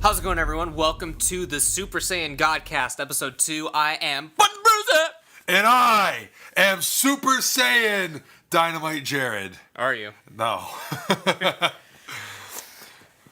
How's it going, everyone? Welcome to the Super Saiyan Godcast, episode 2. I am Button Bruiser! And I am Super Saiyan Dynamite Jared. Are you? No.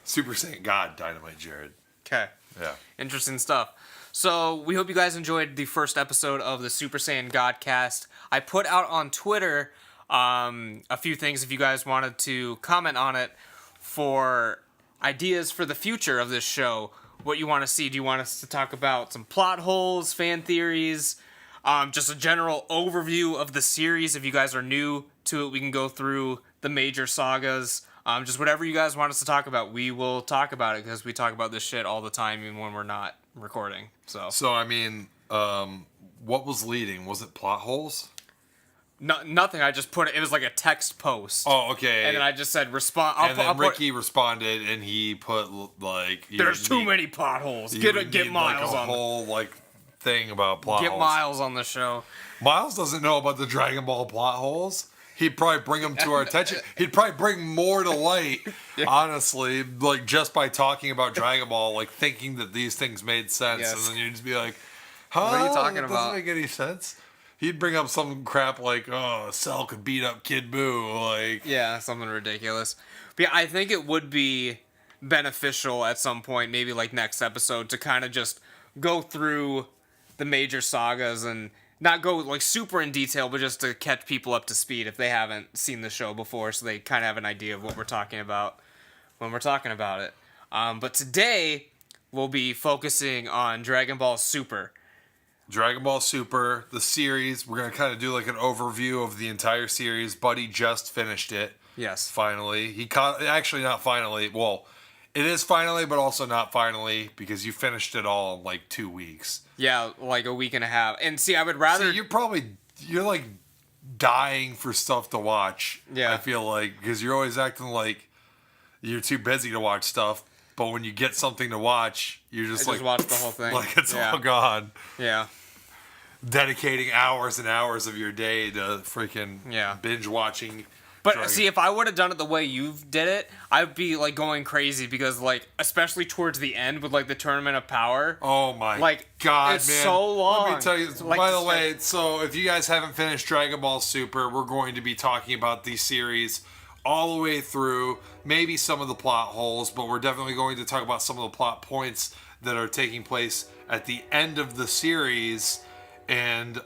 Super Saiyan God Dynamite Jared. Okay. Yeah. Interesting stuff. So, we hope you guys enjoyed the first episode of the Super Saiyan Godcast. I put out on Twitter a few things if you guys wanted to comment on it for ideas for the future of this show. What you want to see. Do you want us to talk about some plot holes, fan theories, just a general overview of the series? If you guys are new to it, we can go through the major sagas. Just whatever you guys want us to talk about, we will talk about it because we talk about this shit all the time, even when we're not recording. So I mean, what was leading? Was it plot holes? nothing. I just put it. It was like a text post. Oh, okay. And then I just said respond. Ricky responded, and he put like, "There's too many plot holes. Get Miles like on a whole thing about plot holes. Get Miles on the show." Miles doesn't know about the Dragon Ball plot holes. He'd probably bring them to our attention. He'd probably bring more to light, honestly, like just by talking about Dragon Ball, like thinking that these things made sense, Yes. and then you'd just be like, "Huh? What are you talking that about? Doesn't make any sense." He'd bring up some crap like, "Oh, Cell could beat up Kid Buu," like, Yeah, something ridiculous. But yeah, I think it would be beneficial at some point, maybe like next episode, to kind of just go through the major sagas and not go like super in detail, but just to catch people up to speed if they haven't seen the show before, so they kind of have an idea of what we're talking about when we're talking about it. But today, we'll be focusing on Dragon Ball Super. Dragon Ball Super, the series. We're going to kind of do like an overview of the entire series. Buddy just finished it. Yes. Finally. Actually, not finally. Well, it is finally, but also not finally, because you finished it all in like 2 weeks. Yeah, like a week and a half. And see, I would rather... See, you're like dying for stuff to watch. Yeah. I feel like, because you're always acting like you're too busy to watch stuff. But when you get something to watch, you're just like... watch the whole thing. Like it's all gone. Yeah. Dedicating hours and hours of your day to freaking binge watching. But see, if I would have done it the way you did it, I'd be like going crazy because like, especially towards the end with like the Tournament of Power. Oh my God, it's man. so long. Let me tell you, Like, by the way, so if you guys haven't finished Dragon Ball Super, we're going to be talking about the series all the way through, maybe some of the plot holes, but we're definitely going to talk about some of the plot points that are taking place at the end of the series. And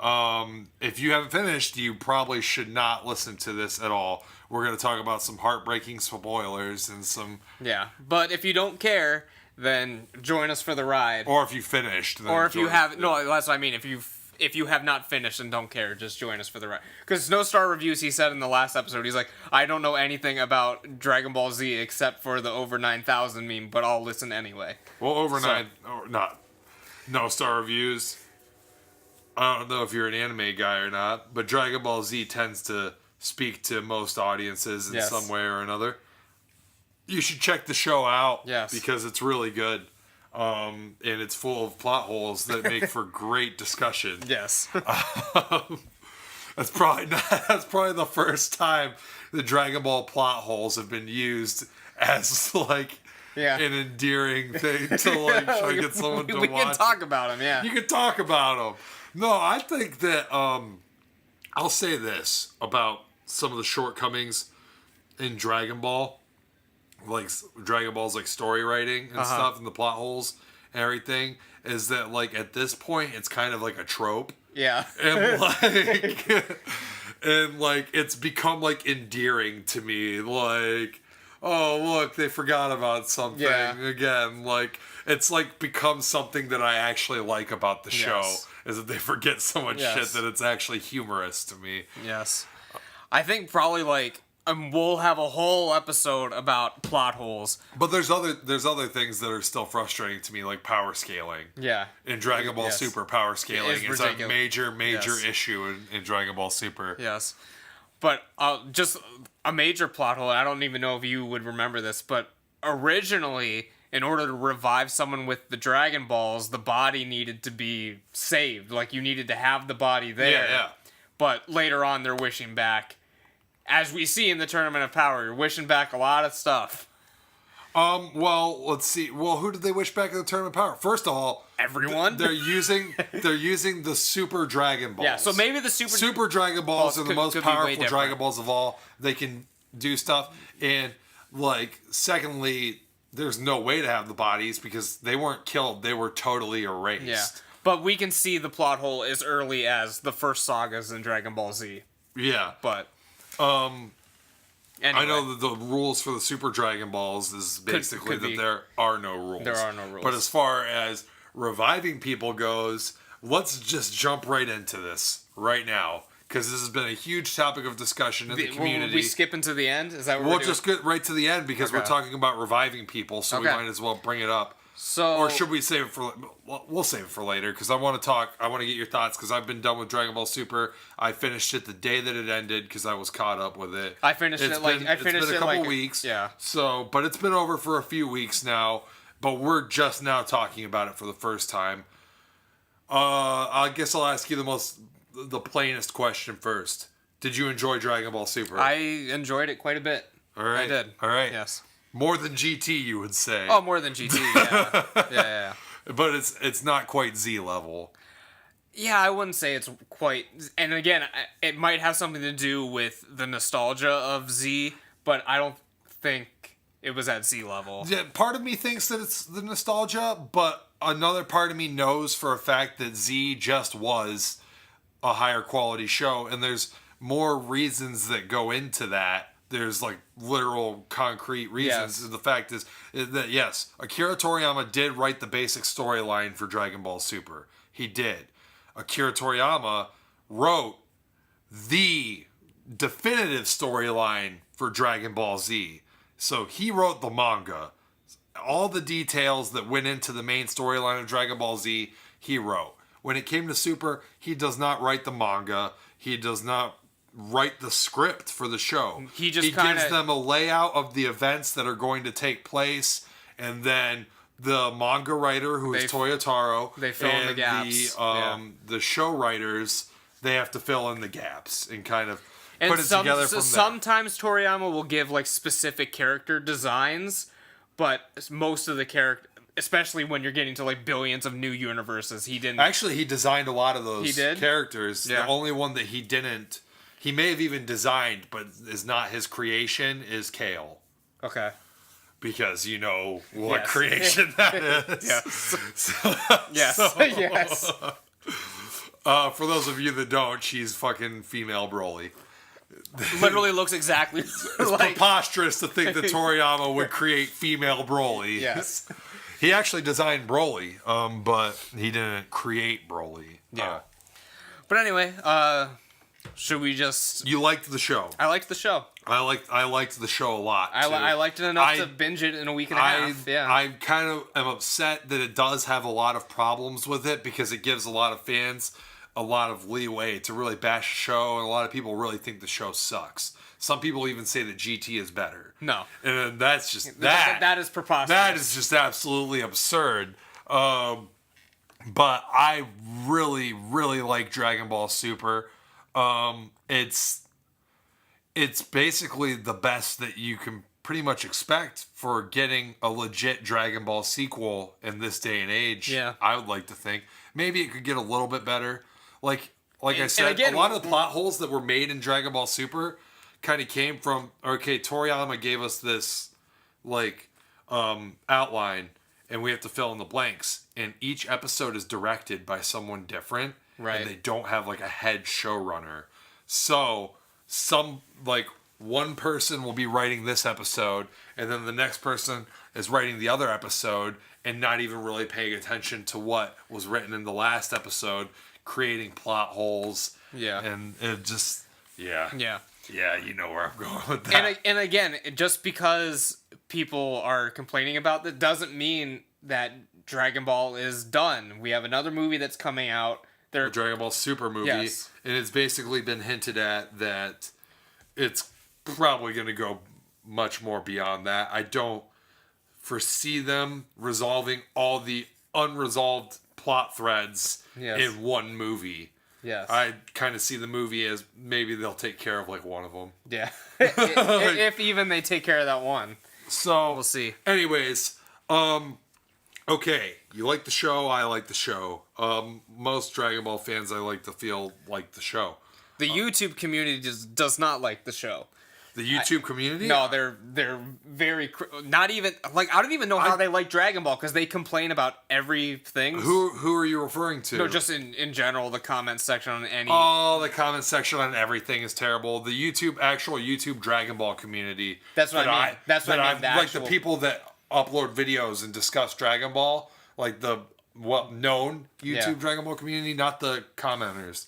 if you haven't finished, you probably should not listen to this at all. We're going to talk about some heartbreaking spoilers and some... Yeah, but if you don't care, then join us for the ride. Or if you finished. Then or if you have... No, that's what I mean. If you have not finished and don't care, just join us for the ride. Because No Star Reviews, he said in the last episode, he's like, I don't know anything about Dragon Ball Z except for the over 9,000 meme, but I'll listen anyway. Well, No Star Reviews... I don't know if you're an anime guy or not, but Dragon Ball Z tends to speak to most audiences in some way or another. You should check the show out because it's really good. And it's full of plot holes that make for great discussion. Yes. That's probably the first time the Dragon Ball plot holes have been used as like an endearing thing to like try to get someone to watch. We can talk about them, yeah. You can talk about them. No, I think that I'll say this about some of the shortcomings in Dragon Ball, like Dragon Ball's like story writing and stuff, and the plot holes and everything, is that like at this point it's kind of like a trope. Yeah. And like it's become like endearing to me, like, oh look, they forgot about something again. Like it's like become something that I actually like about the show. Is that they forget so much shit that it's actually humorous to me. Yes. I think probably like we'll have a whole episode about plot holes. But there's other things that are still frustrating to me, like power scaling. Yeah. In Dragon Ball Super, power scaling is a major issue in Dragon Ball Super. Yes. But just a major plot hole, I don't even know if you would remember this, but originally, in order to revive someone with the Dragon Balls, the body needed to be saved. Like, you needed to have the body there. Yeah. But later on, they're wishing back. As we see in the Tournament of Power, you're wishing back a lot of stuff. Well, let's see. Well, who did they wish back in the Tournament of Power? First of all, Everyone. they're using the Super Dragon Balls. Yeah, so maybe the Super Dragon Balls are the most could be way powerful different. Dragon Balls of all. They can do stuff, and secondly, there's no way to have the bodies because they weren't killed; they were totally erased. Yeah, but we can see the plot hole as early as the first sagas in Dragon Ball Z. Yeah, But I anyway. know that the rules for the Super Dragon Balls is basically could be. that there are no rules. There are no rules. But as far as reviving people goes, let's just jump right into this right now because this has been a huge topic of discussion in the community. We skip into the end? Is that what We'll we're doing? just get right to the end because we're Okay. talking about reviving people, so we Okay. might as well bring it up. So, Or should we save it for? We'll save it for later because I want to talk. I want to get your thoughts because I've been done with Dragon Ball Super. I finished it the day that it ended because I was caught up with it. I finished It's it like been- I finished It's been it a couple like weeks. Yeah. So, but it's been over for a few weeks now. But we're just now talking about it for the first time. I guess I'll ask you the plainest question first. Did you enjoy Dragon Ball Super? I enjoyed it quite a bit. All right. I did. All right. Yes. More than GT, you would say. Oh, more than GT. Yeah. yeah. But it's not quite Z level. Yeah, I wouldn't say it's quite. And again, it might have something to do with the nostalgia of Z, but I don't think it was at Z level. Yeah, part of me thinks that it's the nostalgia, but another part of me knows for a fact that Z just was a higher quality show, and there's more reasons that go into that. There's like literal concrete reasons. Yes. The fact is that yes, Akira Toriyama did write the basic storyline for Dragon Ball Super. He did. Akira Toriyama wrote the definitive storyline for Dragon Ball Z. So he wrote the manga. All the details that went into the main storyline of Dragon Ball Z, he wrote. When it came to Super, he does not write the manga. He does not write the script for the show. He just gives kinda- them a layout of the events that are going to take place, and then the manga writer, who is Toyotaro, they fill in the and gaps. the show writers, they have to fill in the gaps and kind of And put it together from there. sometimes Toriyama will give like specific character designs, but most of the character, especially when you're getting to like billions of new universes, he didn't. Actually, he designed a lot of those He did? characters. Yeah. The only one that he didn't, he may have even designed, but is not his creation, is Kale. Okay. Because you know what Yes. creation that is. Yes. So, Yes. so, Yes. for those of you that don't, she's fucking female Broly. Literally looks exactly like. Preposterous to think that Toriyama would create female Broly. Yes. He actually designed Broly, but he didn't create Broly. Yeah. But anyway, should we just? You liked the show. I liked the show. I liked the show a lot. Too. I liked it enough I- to binge it in a week and a half. Yeah. I kind of am upset that it does have a lot of problems with it because it gives a lot of fans a lot of leeway to really bash the show, and a lot of people really think the show sucks. Some people even say that GT is better. No. And that's just that is preposterous. That is just absolutely absurd. But I really, really like Dragon Ball Super. It's basically the best that you can pretty much expect for getting a legit Dragon Ball sequel in this day and age. Yeah. I would like to think. Maybe it could get a little bit better. Like I said, again, a lot of the plot holes that were made in Dragon Ball Super kind of came from, okay, Toriyama gave us this outline and we have to fill in the blanks, and each episode is directed by someone different. Right. And they don't have like a head showrunner. So one person will be writing this episode, and then the next person is writing the other episode and not even really paying attention to what was written in the last episode, creating plot holes. Yeah. And it just, yeah. Yeah. Yeah, you know where I'm going with that. And again, just because people are complaining about that doesn't mean that Dragon Ball is done. We have another movie that's coming out. The Dragon Ball Super movie. Yes. And it's basically been hinted at that it's probably going to go much more beyond that. I don't foresee them resolving all the unresolved plot threads in one movie. Yes. I kind of see the movie as maybe they'll take care of like one of them. Yeah. if even they take care of that one. So We'll see. Anyways, okay, you like the show. I like the show. Most Dragon Ball fans I like to feel like the show. The YouTube community just does not like the show. The YouTube community? No, they're very not even like I don't even know how they like Dragon Ball because they complain about everything. Who are you referring to? No, just in general, the comment section on any. Oh, the comment section on everything is terrible. The actual YouTube Dragon Ball community. That's what I mean. That's what I mean. Like the people that upload videos and discuss Dragon Ball, like the known YouTube Dragon Ball community, not the commenters,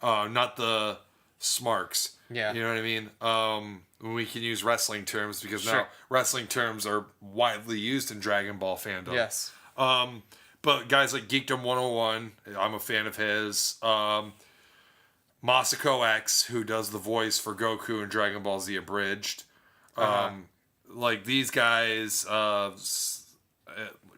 not the smarks. Yeah. You know what I mean? We can use wrestling terms because now wrestling terms are widely used in Dragon Ball fandom. Yes. But guys like Geekdom 101, I'm a fan of his. Masako X, who does the voice for Goku in Dragon Ball Z Abridged. Like these guys,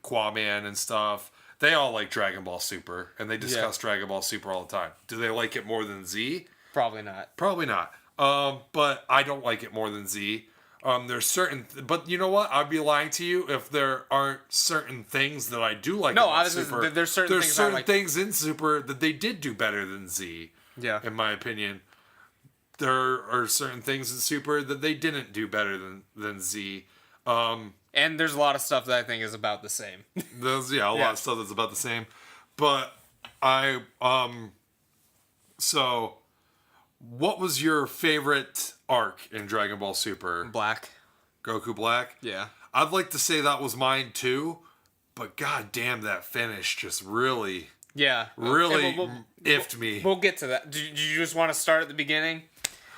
Quaman and stuff, they all like Dragon Ball Super, and they discuss Dragon Ball Super all the time. Do they like it more than Z? Probably not. Probably not. But I don't like it more than Z. There's certain, but you know what? I'd be lying to you if there aren't certain things that I do like. No, about Super. There's certain things in Super that they did do better than Z. Yeah, in my opinion, there are certain things in Super that they didn't do better than Z. And there's a lot of stuff that I think is about the same. There's a lot of stuff that's about the same, but so. What was your favorite arc in Dragon Ball Super? Black. Goku Black? Yeah. I'd like to say that was mine too, but god damn, that finish just really iffed me. We'll get to that. Do you just want to start at the beginning?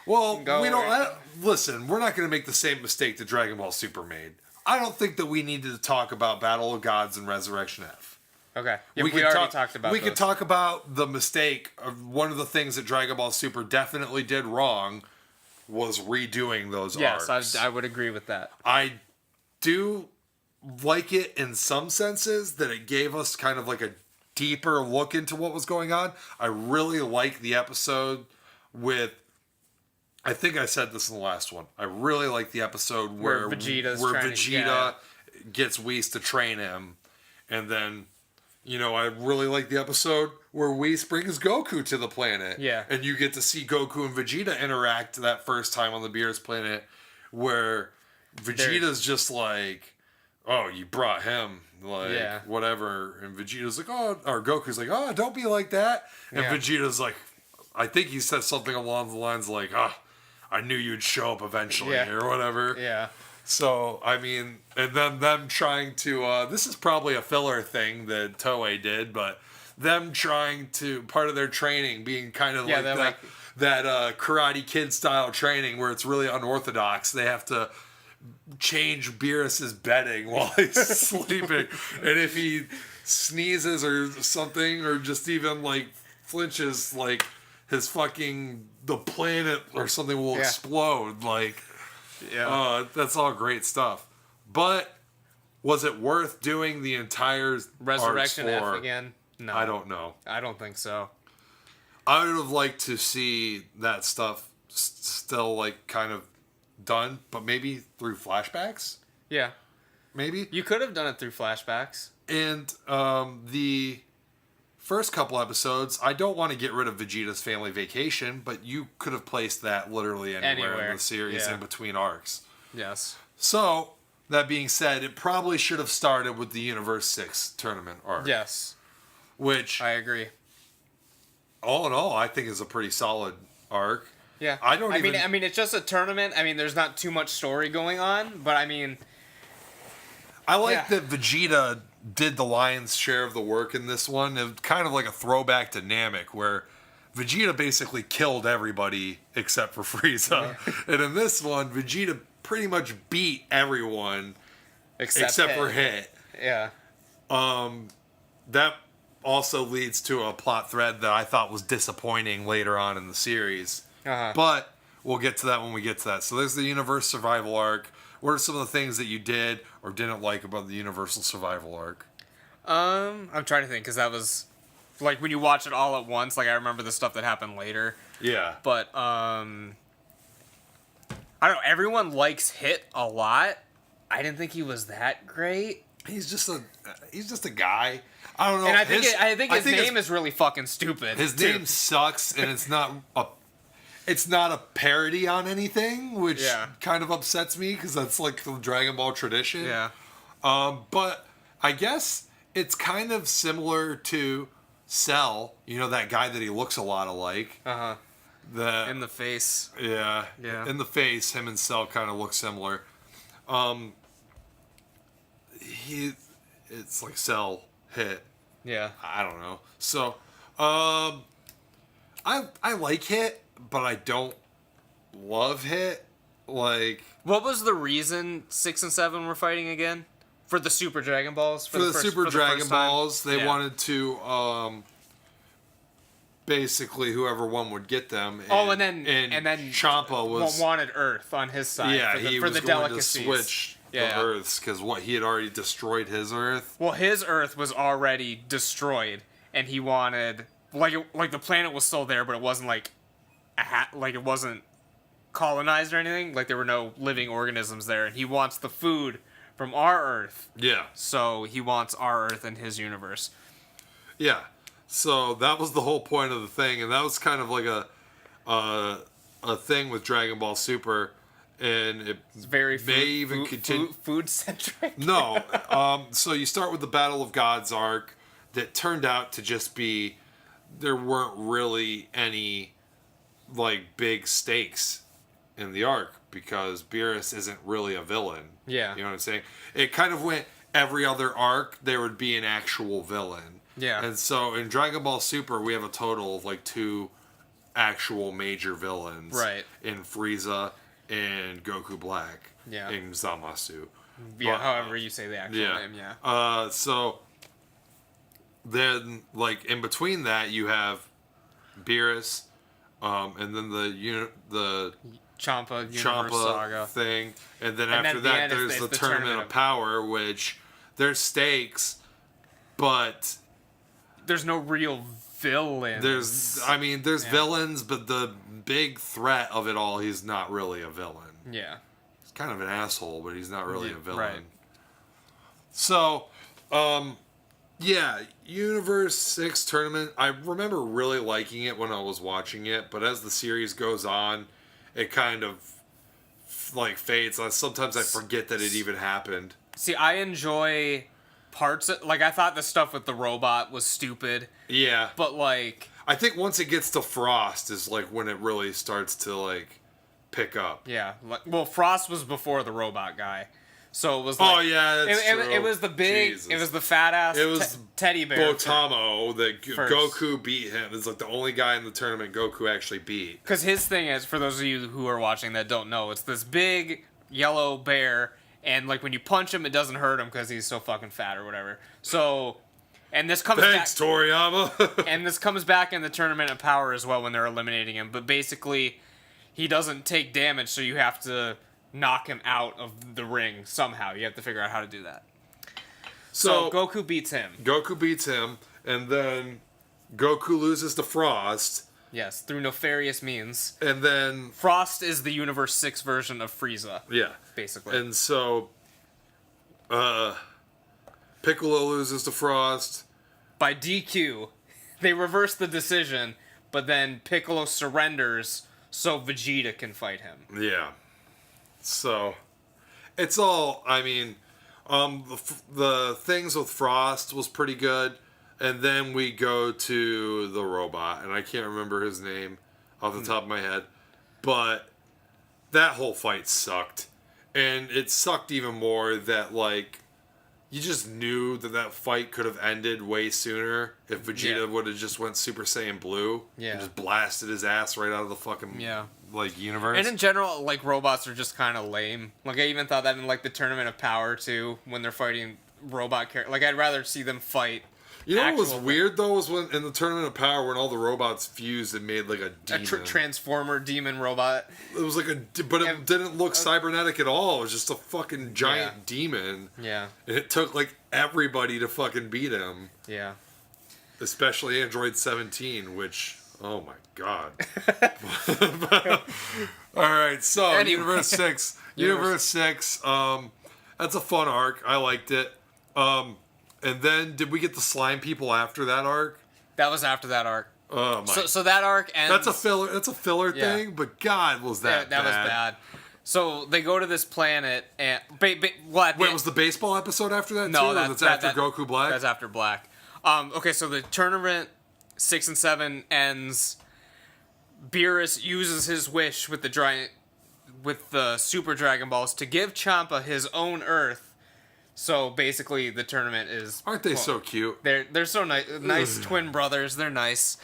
Well, listen, we're not going to make the same mistake that Dragon Ball Super made. I don't think that we needed to talk about Battle of Gods and Resurrection F. Okay. Yeah, we already talked about We could talk about the mistake of one of the things that Dragon Ball Super definitely did wrong was redoing those arcs. Yes, I would agree with that. I do like it in some senses that it gave us kind of like a deeper look into what was going on. I really like the episode with, I think I said this in the last one. I really like the episode where Vegeta gets Whis to train him, and then I really like the episode where Whis brings Goku to the planet. Yeah. And you get to see Goku and Vegeta interact that first time on the Beerus planet, where Vegeta's just like, oh, you brought him, whatever. And Vegeta's like, oh, or Goku's like, oh, don't be like that. And Vegeta's like, I think he said something along the lines like, I knew you'd show up eventually, or whatever. Yeah. So, I mean, and then them trying to, this is probably a filler thing that Toei did, but them trying to, part of their training being kind of that Karate Kid style training where it's really unorthodox. They have to change Beerus's bedding while he's sleeping. And if he sneezes or something, or just even like flinches, like his the planet or something will explode. Like, that's all great stuff. But was it worth doing the entire Resurrection F again? No. I don't know. I don't think so. I would have liked to see that stuff still like kind of done, but maybe through flashbacks? Yeah. Maybe? You could have done it through flashbacks. And the first couple episodes, I don't want to get rid of Vegeta's family vacation, but you could have placed that literally anywhere in the series in between arcs. Yes. So, that being said, it probably should have started with the Universe 6 tournament arc. Yes. Which, I agree. All in all, I think is a pretty solid arc. Yeah. I mean, it's just a tournament. I mean, there's not too much story going on, but I mean... I like that Vegeta did the lion's share of the work in this one. It was kind of like a throwback to Namek, where Vegeta basically killed everybody except for Frieza. And in this one, Vegeta pretty much beat everyone except for Hit. Yeah. That also leads to a plot thread that I thought was disappointing later on in the series. But we'll get to that when we get to that. So there's the Universe Survival arc. What are some of the things that you did or didn't like about the Universal Survival arc? I'm trying to think, because that was like when you watch it all at once. Like I remember the stuff that happened later. Yeah. But I don't know. Everyone likes Hit a lot. I didn't think he was that great. He's just a guy. I don't know. And I think his name is really fucking stupid. His name sucks, and it's not a parody on anything, which kind of upsets me because that's like the Dragon Ball tradition. Yeah. But I guess it's kind of similar to Cell. You know, that guy that he looks a lot alike. In the face. Yeah. Yeah. In the face, him and Cell kind of look similar. It's like Cell hit. Yeah. I don't know. So, I like Hit, but I don't love Hit. Like, what was the reason 6 and 7 were fighting again? For the Super Dragon Balls? For the Super Dragon Balls, they wanted to, basically whoever won would get them. And then Champa wanted Earth on his side. Yeah, he was the going delicacies. to switch the Earths because he had already destroyed his Earth. Well, his Earth was already destroyed, and he wanted like the planet was still there, but it wasn't like it wasn't colonized or anything. Like there were no living organisms there, and he wants the food from our Earth. Yeah. So he wants our Earth in his universe. Yeah. So that was the whole point of the thing, and that was kind of like a thing with Dragon Ball Super, and it's very food centric. No. So you start with the Battle of Gods arc that turned out to just be there weren't really any like big stakes in the arc because Beerus isn't really a villain. Yeah. You know what I'm saying? It kind of went every other arc there would be an actual villain. Yeah. And so in Dragon Ball Super we have a total of like 2 actual major villains. Right. In Frieza and Goku Black. Yeah. And Zamasu. Yeah, however you say the actual name, yeah. So then like in between that you have Beerus, and then the Champa Saga thing, and then after that there's the Tournament of Power, which there's stakes, but there's no real villains. There's villains, but the big threat of it all, he's not really a villain. Yeah. He's kind of an asshole, but he's not really a villain. Right. So, Universe 6 Tournament, I remember really liking it when I was watching it, but as the series goes on, it kind of like fades. Sometimes I forget that it even happened. See, I enjoy parts of, I thought the stuff with the robot was stupid. Yeah. But I think once it gets to Frost is like when it really starts to pick up. Yeah. Well, Frost was before the robot guy. So it was true. It was the big, Jesus. It was the fat ass teddy bear. Botamo that Goku beat him. It's like the only guy in the tournament Goku actually beat. Because his thing is, for those of you who are watching that don't know, it's this big yellow bear, and when you punch him, it doesn't hurt him because he's so fucking fat or whatever. So, and this comes Thanks, back, Toriyama. and this comes back in the Tournament of Power as well when they're eliminating him. But basically, he doesn't take damage, so you have to knock him out of the ring somehow. You have to figure out how to do that. So Goku beats him. And then Goku loses to Frost. Yes, through nefarious means. And then Frost is the Universe 6 version of Frieza. Yeah. Basically. And so Piccolo loses to Frost. By DQ. They reverse the decision, but then Piccolo surrenders so Vegeta can fight him. Yeah. So, it's all, the things with Frost was pretty good, and then we go to the robot, and I can't remember his name off the top of my head, but that whole fight sucked, and it sucked even more that, you just knew that fight could have ended way sooner if Vegeta would have just went Super Saiyan Blue and just blasted his ass right out of the fucking universe. And in general, robots are just kind of lame. I even thought that in the Tournament of Power too, when they're fighting robot characters. I'd rather see them fight. You know what was weird though was when in the Tournament of Power when all the robots fused and made a demon. A transformer demon robot. It was but it didn't look cybernetic at all. It was just a fucking giant demon. Yeah. And it took everybody to fucking beat him. Yeah. Especially Android 17, which, oh my god. All right, so anyway. Universe 6. That's a fun arc. I liked it. And then did we get the slime people after that arc? That was after that arc. Oh my! So that arc ends. That's a filler. That's a filler thing. But God, was that that bad? was bad. So they go to this planet and wait, was the baseball episode after that? No, too? That's after Goku Black. That's after Black. Okay, so the tournament 6 and 7 ends. Beerus uses his wish with the Super Dragon Balls to give Champa his own Earth. So basically, the tournament is. Aren't they so cute? They're so nice twin brothers. They're nice.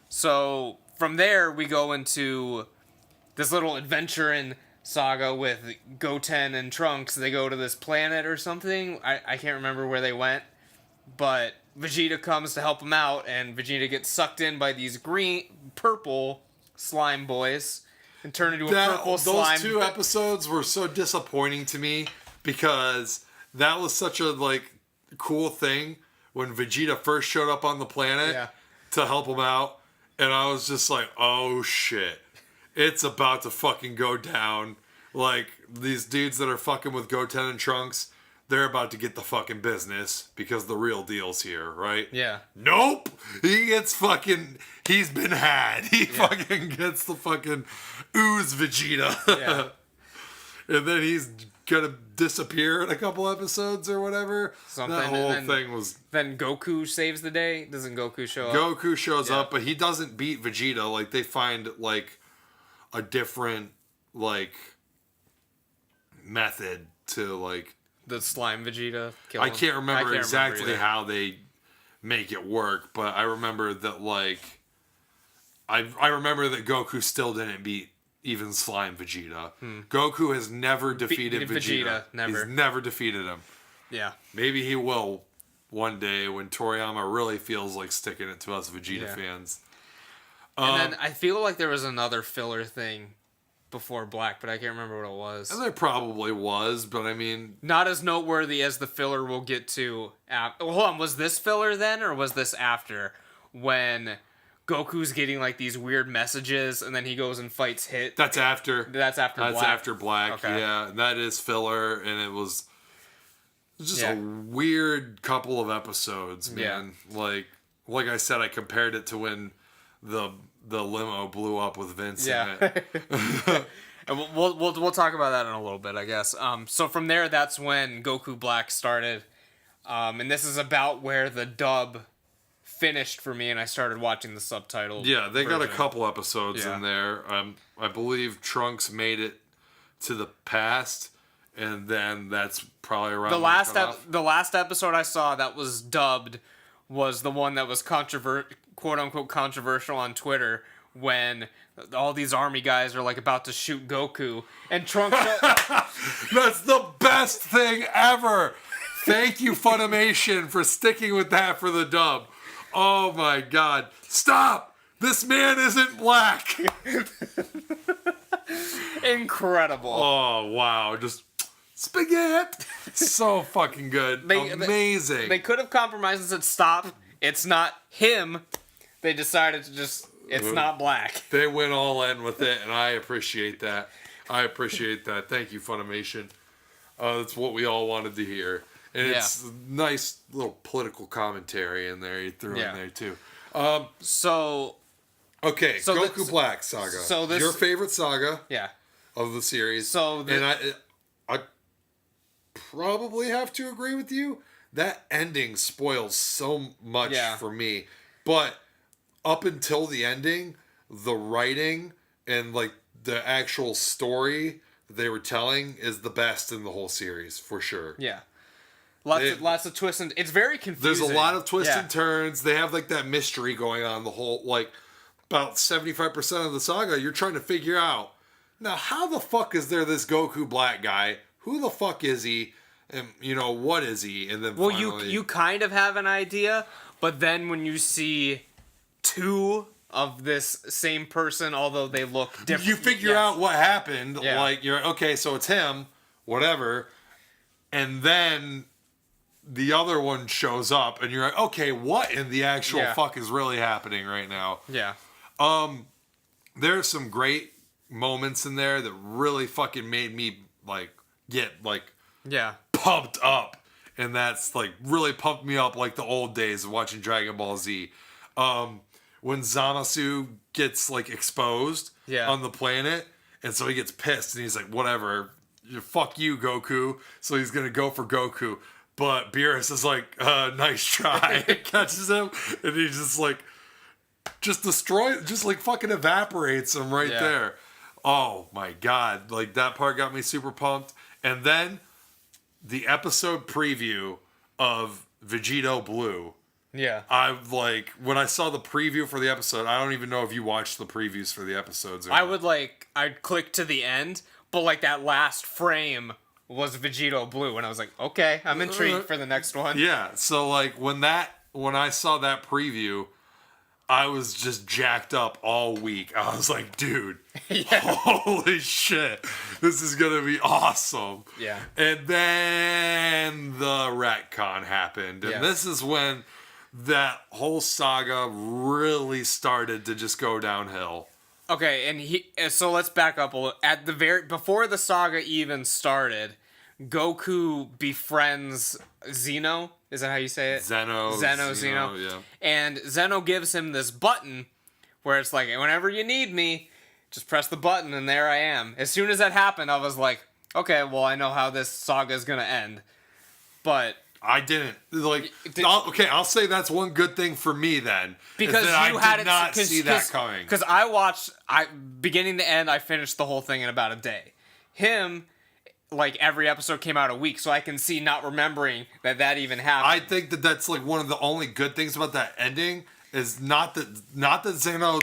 So from there we go into this little adventuring saga with Goten and Trunks. They go to this planet or something. I can't remember where they went, but Vegeta comes to help them out, and Vegeta gets sucked in by these purple slime boys and turned into a purple slime. Those two episodes were so disappointing to me because that was such a cool thing when Vegeta first showed up on the planet to help him out, and I was just like, oh shit. It's about to fucking go down. Like, these dudes that are fucking with Goten and Trunks, they're about to get the fucking business because the real deal's here, right? Yeah. Nope! He's been had. He fucking gets the fucking ooze Vegeta. Yeah. And then he's gonna disappear in a couple episodes or whatever. Something. That whole thing was... Then Goku saves the day? Doesn't Goku show up? Goku shows up, but he doesn't beat Vegeta. Like, they find, a different method to the slime Vegeta kill him. him. I can't remember exactly either. how they make it work, but I remember that I remember that Goku still didn't beat even slime Vegeta. Goku has never defeated Vegeta. Never. He's never defeated him. Yeah. Maybe he will one day when Toriyama really feels like sticking it to us Vegeta fans. And then I feel like there was another filler thing before Black, but I can't remember what it was. And there probably was, but I mean... Not as noteworthy as the filler we'll get to... Hold on, was this filler then, or was this after? When Goku's getting, these weird messages, and then he goes and fights Hit? That's after. That's after Black? That's after Black, okay. Yeah. And that is filler, and it was just a weird couple of episodes, man. Yeah. Like I said, I compared it to when the limo blew up with Vince in it. And we'll talk about that in a little bit, I guess. So from there, that's when Goku Black started, and this is about where the dub finished for me, and I started watching the subtitle. Yeah, they got a version. couple episodes in there. I believe Trunks made it to the past, and then that's probably around the last episode I saw that was dubbed was the one that was quote unquote controversial on Twitter when all these army guys are about to shoot Goku and Trunks. That's the best thing ever. Thank you, Funimation, for sticking with that for the dub. Oh my God! Stop! This man isn't black. Incredible. Oh wow! Just spaghetti. So fucking good. Amazing. They could have compromised and said, "Stop! It's not him." They decided to just, it's not black. They went all in with it, and I appreciate that. Thank you, Funimation. That's what we all wanted to hear. And it's a nice little political commentary in there you threw in there, too. Okay, so Goku Black saga. So your favorite saga of the series. And I probably have to agree with you. That ending spoils so much for me. But up until the ending, the writing and the actual story that they were telling is the best in the whole series, for sure. Yeah. Lots of twists and it's very confusing. There's a lot of twists and turns. They have that mystery going on the whole about 75% of the saga. You're trying to figure out, now how the fuck is there this Goku Black guy? Who the fuck is he? And what is he? And then finally, you kind of have an idea, but then when you see two of this same person, although they look different, you figure out what happened. You're okay, so it's him, whatever, and then the other one shows up, and you're like, okay, what in the actual fuck is really happening right now? Yeah. There's some great moments in there that really fucking made me get like Yeah. pumped up, and that's like really pumped me up like the old days of watching Dragon Ball Z. When Zamasu gets like exposed on the planet, and so he gets pissed and he's like, whatever, fuck you, Goku. So he's gonna go for Goku, but Beerus is like, nice try. Catches him, and he just destroys, just like fucking evaporates him right there. Oh my god, like that part got me super pumped. And then the episode preview of Vegito Blue. Yeah. When I saw the preview for the episode, I don't even know if you watched the previews for the episodes. I'd click to the end, but like that last frame was Vegito Blue, and I was like, okay, I'm intrigued for the next one. Yeah. So like when I saw that preview, I was just jacked up all week. I was like, dude, holy shit, this is gonna be awesome. Yeah. And then the retcon happened, and this is when that whole saga really started to just go downhill. Okay, and so let's back up a little. Before the saga even started, Goku befriends Zeno. Is that how you say it? Zeno. Yeah. And Zeno gives him this button where it's like, whenever you need me, just press the button and there I am. As soon as that happened, I was like, okay, well, I know how this saga is gonna end. But I didn't I'll say that's one good thing for me then, because I did not see that coming. Because beginning to end, I finished the whole thing in about a day. Him, like every episode came out a week, so I can see not remembering that even happened. I think that's like one of the only good things about that ending is not that Zeno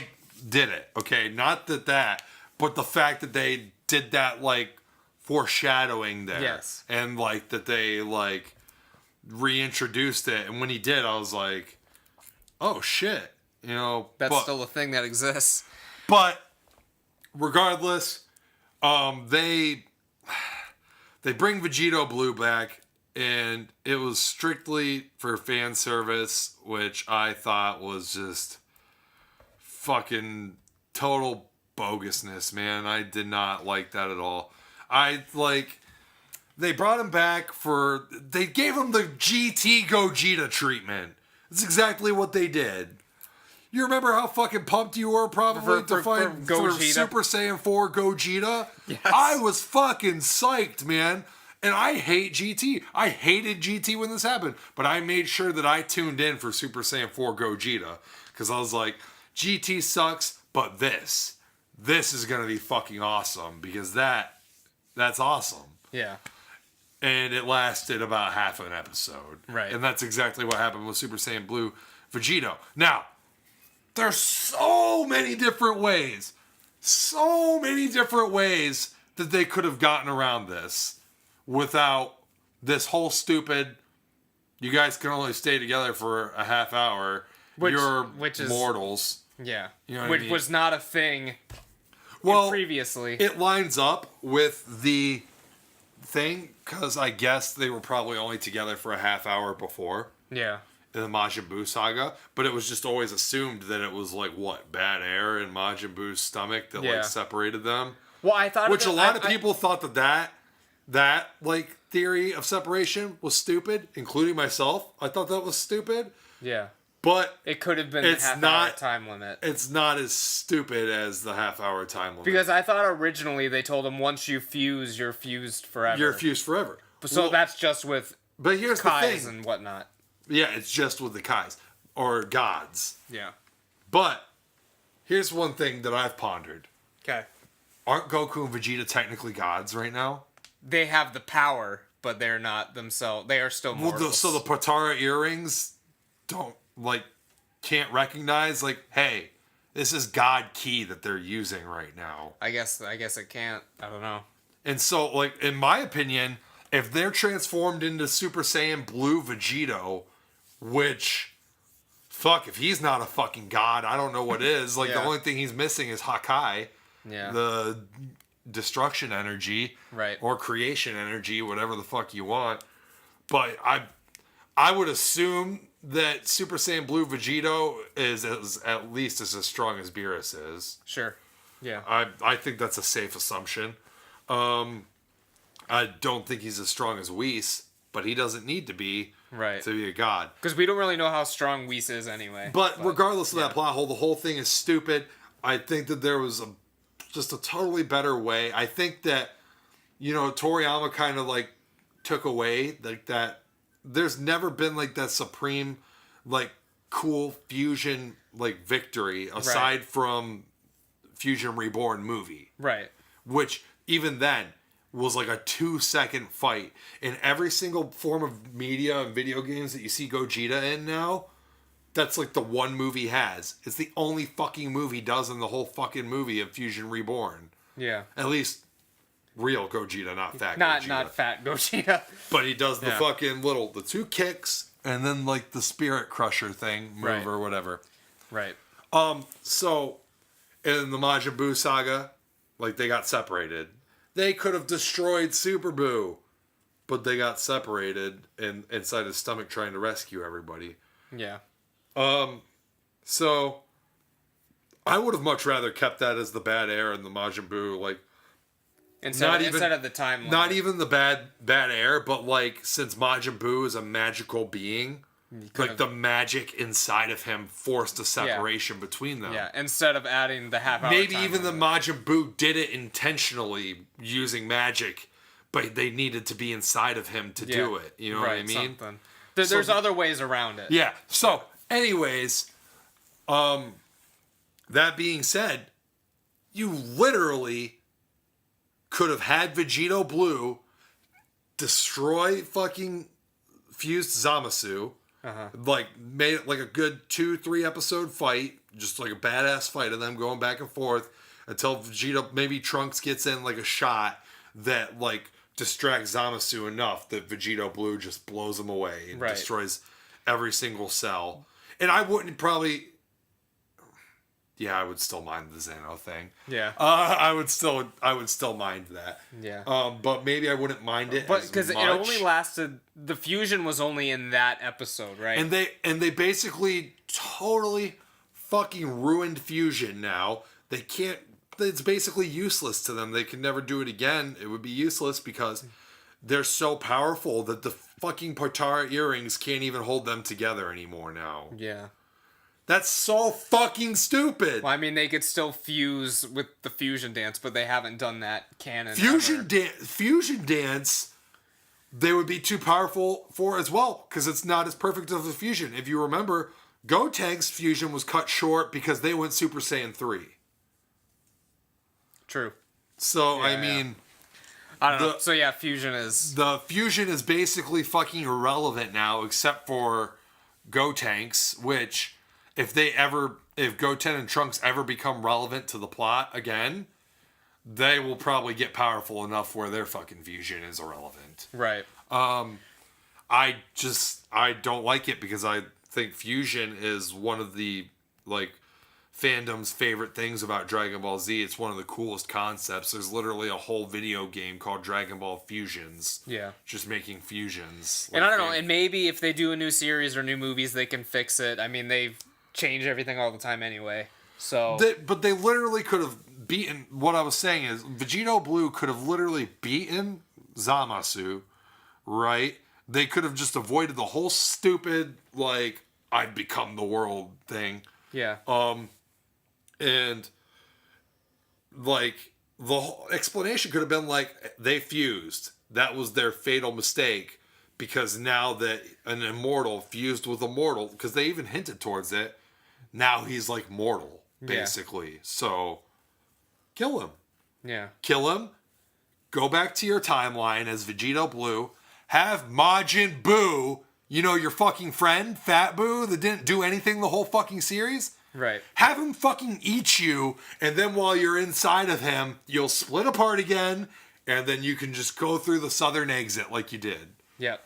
did it, okay, not that, but the fact that they did that like foreshadowing there, and like that they like reintroduced it, and when he did, I was like, oh shit, that's still a thing that exists. But regardless, they bring Vegito Blue back, and it was strictly for fan service, which I thought was just fucking total bogusness, man. I did not like that at all. They brought him back they gave him the GT Gogeta treatment. That's exactly what they did. You remember how fucking pumped you were probably to find for Super Saiyan 4 Gogeta? Yes. I was fucking psyched, man. And I hate GT. I hated GT when this happened. But I made sure that I tuned in for Super Saiyan 4 Gogeta. Because I was like, GT sucks, but this is going to be fucking awesome. Because that's awesome. Yeah. And it lasted about half an episode. Right. And that's exactly what happened with Super Saiyan Blue Vegito. Now, there's so many different ways that they could have gotten around this without this whole stupid, you guys can only stay together for a half hour. Which is mortals. Yeah. You know which I mean? Was not a thing previously. It lines up with the thing, because I guess they were probably only together for a half hour before. Yeah. In the Majin Buu saga, but it was just always assumed that it was like bad air in Majin Buu's stomach that like separated them. Well, I thought, which a lot of people thought that like theory of separation was stupid, including myself. I thought that was stupid. Yeah, but it could have been the half-hour time limit. It's not as stupid as the half-hour time limit, because I thought originally they told him once you fuse, you're fused forever. You're fused forever. So that's just with but here's Kais the thing and whatnot. Yeah, it's just with the Kais or gods. Yeah. But here's one thing that I've pondered. Okay. Aren't Goku and Vegeta technically gods right now? They have the power, but they're not themselves. They are still mortals. So the Potara earrings can't recognize hey, this is God Ki that they're using right now. I guess it can't. I don't know. And so in my opinion, if they're transformed into Super Saiyan Blue Vegito, which, fuck, if he's not a fucking god, I don't know what is. The only thing he's missing is Hakai. Yeah. The destruction energy. Right. Or creation energy, whatever the fuck you want. But I would assume that Super Saiyan Blue Vegito is at least as strong as Beerus is. Sure. Yeah. I think that's a safe assumption. I don't think he's as strong as Whis, but he doesn't need to be to be a god. Because we don't really know how strong Whis is anyway. But regardless of that plot hole, the whole thing is stupid. I think that there was just a totally better way. I think that, Toriyama kind of like took away like that. There's never been like that supreme, like cool fusion like victory aside from Fusion Reborn movie. Right. Which even then was like a 2-second fight. In every single form of media and video games that you see Gogeta in now, that's like the one movie he has. It's the only fucking move he does in the whole fucking movie of Fusion Reborn. Yeah. At least real Gogeta, not fat Gogeta. Gogeta. Not fat Gogeta. But he does the fucking the 2 kicks and then like the Spirit Crusher thing move or whatever. Right. So in the Majin Buu saga, like they got separated. They could have destroyed Super Buu, but they got separated inside his stomach trying to rescue everybody. Yeah. So I would have much rather kept that as the bad air in the Majin Buu, like instead of the time. Not even the bad air, but like since Majin Buu is a magical being, like the magic inside of him forced a separation between them. Yeah, instead of adding the half hour. Maybe even the Majin Buu did it intentionally using magic, but they needed to be inside of him to do it. You know what I mean? Something. There's other ways around it. Yeah. So, anyways, that being said, you literally could have had Vegito Blue destroy fucking fused Zamasu. Like made it like a good 2-3 episode fight, just like a badass fight of them going back and forth until Vegeta, maybe Trunks gets in like a shot that like distracts Zamasu enough that Vegito Blue just blows him away and destroys every single cell. And I wouldn't probably, I would still mind the Xeno thing. Yeah. I would still mind that. Yeah. But maybe I wouldn't mind it. But because it only lasted, the fusion was only in that episode, right? And they basically totally fucking ruined fusion now. They can't. It's basically useless to them. They can never do it again. It would be useless because they're so powerful that the fucking Potara earrings can't even hold them together anymore now. Yeah. That's so fucking stupid. Well, I mean, they could still fuse with the fusion dance, but they haven't done that canon. Fusion dance, they would be too powerful for as well because it's not as perfect of a fusion. If you remember, Gotenks fusion was cut short because they went Super Saiyan 3. True. So I mean, I don't know. So fusion is basically fucking irrelevant now, except for Gotenks, which. If Goten and Trunks ever become relevant to the plot again, they will probably get powerful enough where their fucking fusion is irrelevant. Right. I don't like it because I think fusion is one of the fandom's favorite things about Dragon Ball Z. It's one of the coolest concepts. There's literally a whole video game called Dragon Ball Fusions. Yeah. Just making fusions. And I don't know, and maybe if they do a new series or new movies, they can fix it. I mean, they've change everything all the time anyway. So but they literally could have beaten, what I was saying is Vegito Blue could have literally beaten Zamasu, right? They could have just avoided the whole stupid I'd become the world thing. Yeah. And the whole explanation could have been they fused. That was their fatal mistake because now that an immortal fused with a mortal, because they even hinted towards it, now he's mortal, basically. So, kill him. Yeah. Kill him. Go back to your timeline as Vegito Blue. Have Majin Buu, your fucking friend, Fat Buu, that didn't do anything the whole fucking series. Right. Have him fucking eat you, and then while you're inside of him, you'll split apart again, and then you can just go through the southern exit like you did. Yep.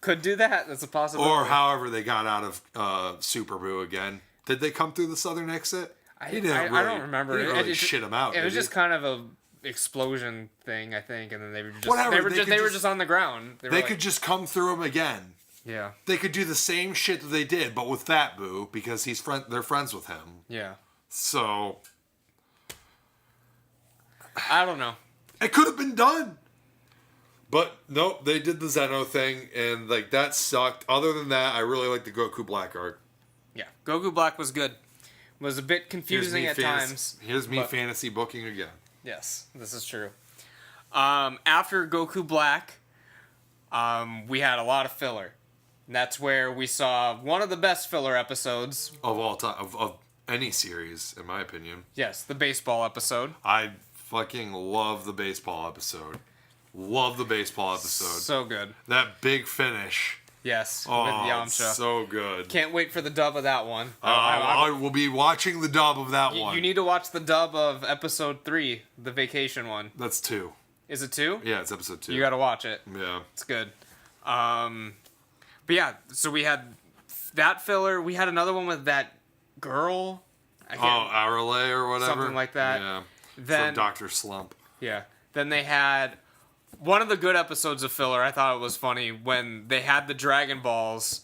Could do that. That's a possibility. Or however they got out of Super Buu again. Did they come through the southern exit? I don't remember. He didn't really shit him out. It was just kind of a explosion thing, I think, and then they were just on the ground. They could just come through him again. Yeah. They could do the same shit that they did, but with Fat Buu because they're friends with him. Yeah. So I don't know. It could have been done. But nope, they did the Zeno thing, and like that sucked. Other than that, I really like the Goku Black arc. Yeah, Goku Black was good. Was a bit confusing at times. Here's me fantasy booking again. Yes, this is true. After Goku Black, we had a lot of filler. And that's where we saw one of the best filler episodes Of all time, of any series, in my opinion. Yes, the baseball episode. I fucking love the baseball episode. Love the baseball episode. So good. That big finish. Yes, Oh, with Yamcha. so good. Can't wait for the dub of that one. I will be watching the dub of that one. You need to watch the dub of episode 3, the vacation one. That's 2. Is it 2? Yeah, it's episode 2. You gotta watch it. Yeah. It's good. But yeah, so we had that filler. We had another one with that girl. Arale or whatever. Something like that. Yeah. Then, from Dr. Slump. Yeah. Then they had one of the good episodes of filler. I thought it was funny when they had the Dragon Balls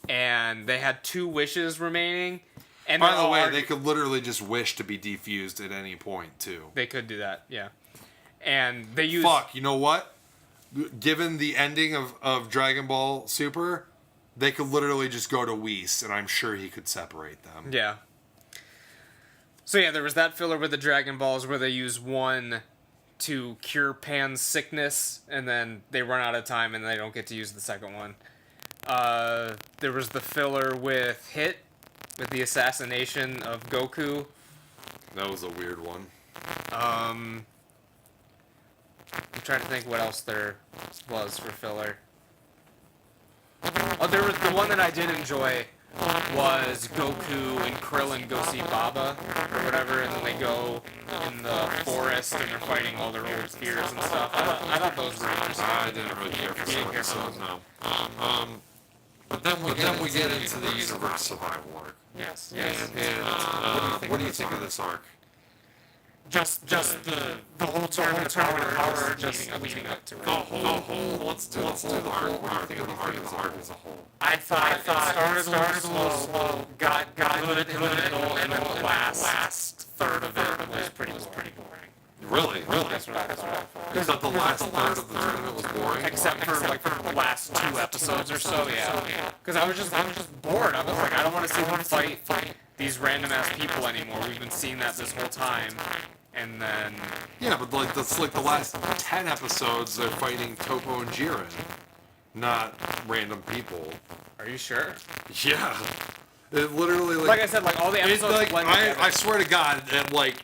and they had 2 wishes remaining. And by the way, they could literally just wish to be defused at any point, too. They could do that, yeah. And they used... Fuck, you know what? Given the ending of Dragon Ball Super, they could literally just go to Whis, and I'm sure he could separate them. Yeah. So yeah, there was that filler with the Dragon Balls where they use one to cure Pan's sickness, and then they run out of time and they don't get to use the second one. There was the filler with Hit, with the assassination of Goku. That was a weird one. I'm trying to think what else there was for filler. Oh, there was the one that I did enjoy was Goku and Krillin go see Baba or whatever, and then they go in the forest and they're fighting all their old fears and stuff. I thought those were interesting. I didn't really care for some episodes, no. But then we get into the universe survival arc. Yes. And what do you think of this arc? Just the whole tournament power just leading up to it. Let's do the arc. What do you think of the arc as a whole? I thought it started a little slow, got good in the middle, and then the last third of it was pretty boring. Really? That's what I thought. You thought the last third of the tournament was boring? Except for the last 2 episodes or so, yeah. Because I was just bored. I was like, I don't want to see them fight these random ass people anymore. We've been seeing that this whole time. And then... Yeah, but like that's like the last 10 episodes they're fighting Topo and Jiren. Not random people. Are you sure? Yeah. It literally like I said, like all the episodes like, blend together. I swear to God, at like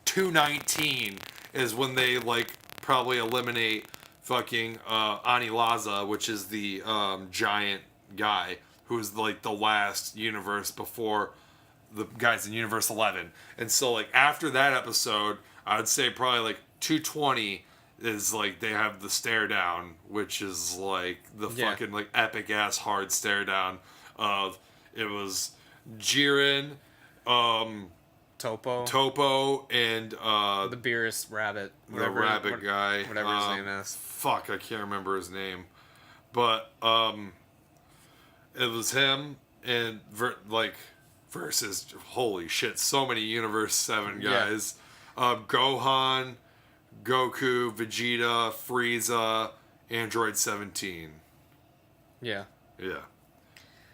219 is when they like probably eliminate fucking Anilaza, which is the giant guy who's like the last universe before the guys in Universe 11. And so like after that episode, I would say probably like 220 is like they have the stare down, which is like the fucking like epic ass hard stare down of it was Jiren, Topo and the Beerus rabbit. The rabbit guy. Whatever his name is. Fuck, I can't remember his name. But it was him and versus holy shit, so many Universe 7 guys. Gohan, Goku, Vegeta, Frieza, Android 17. Yeah. Yeah.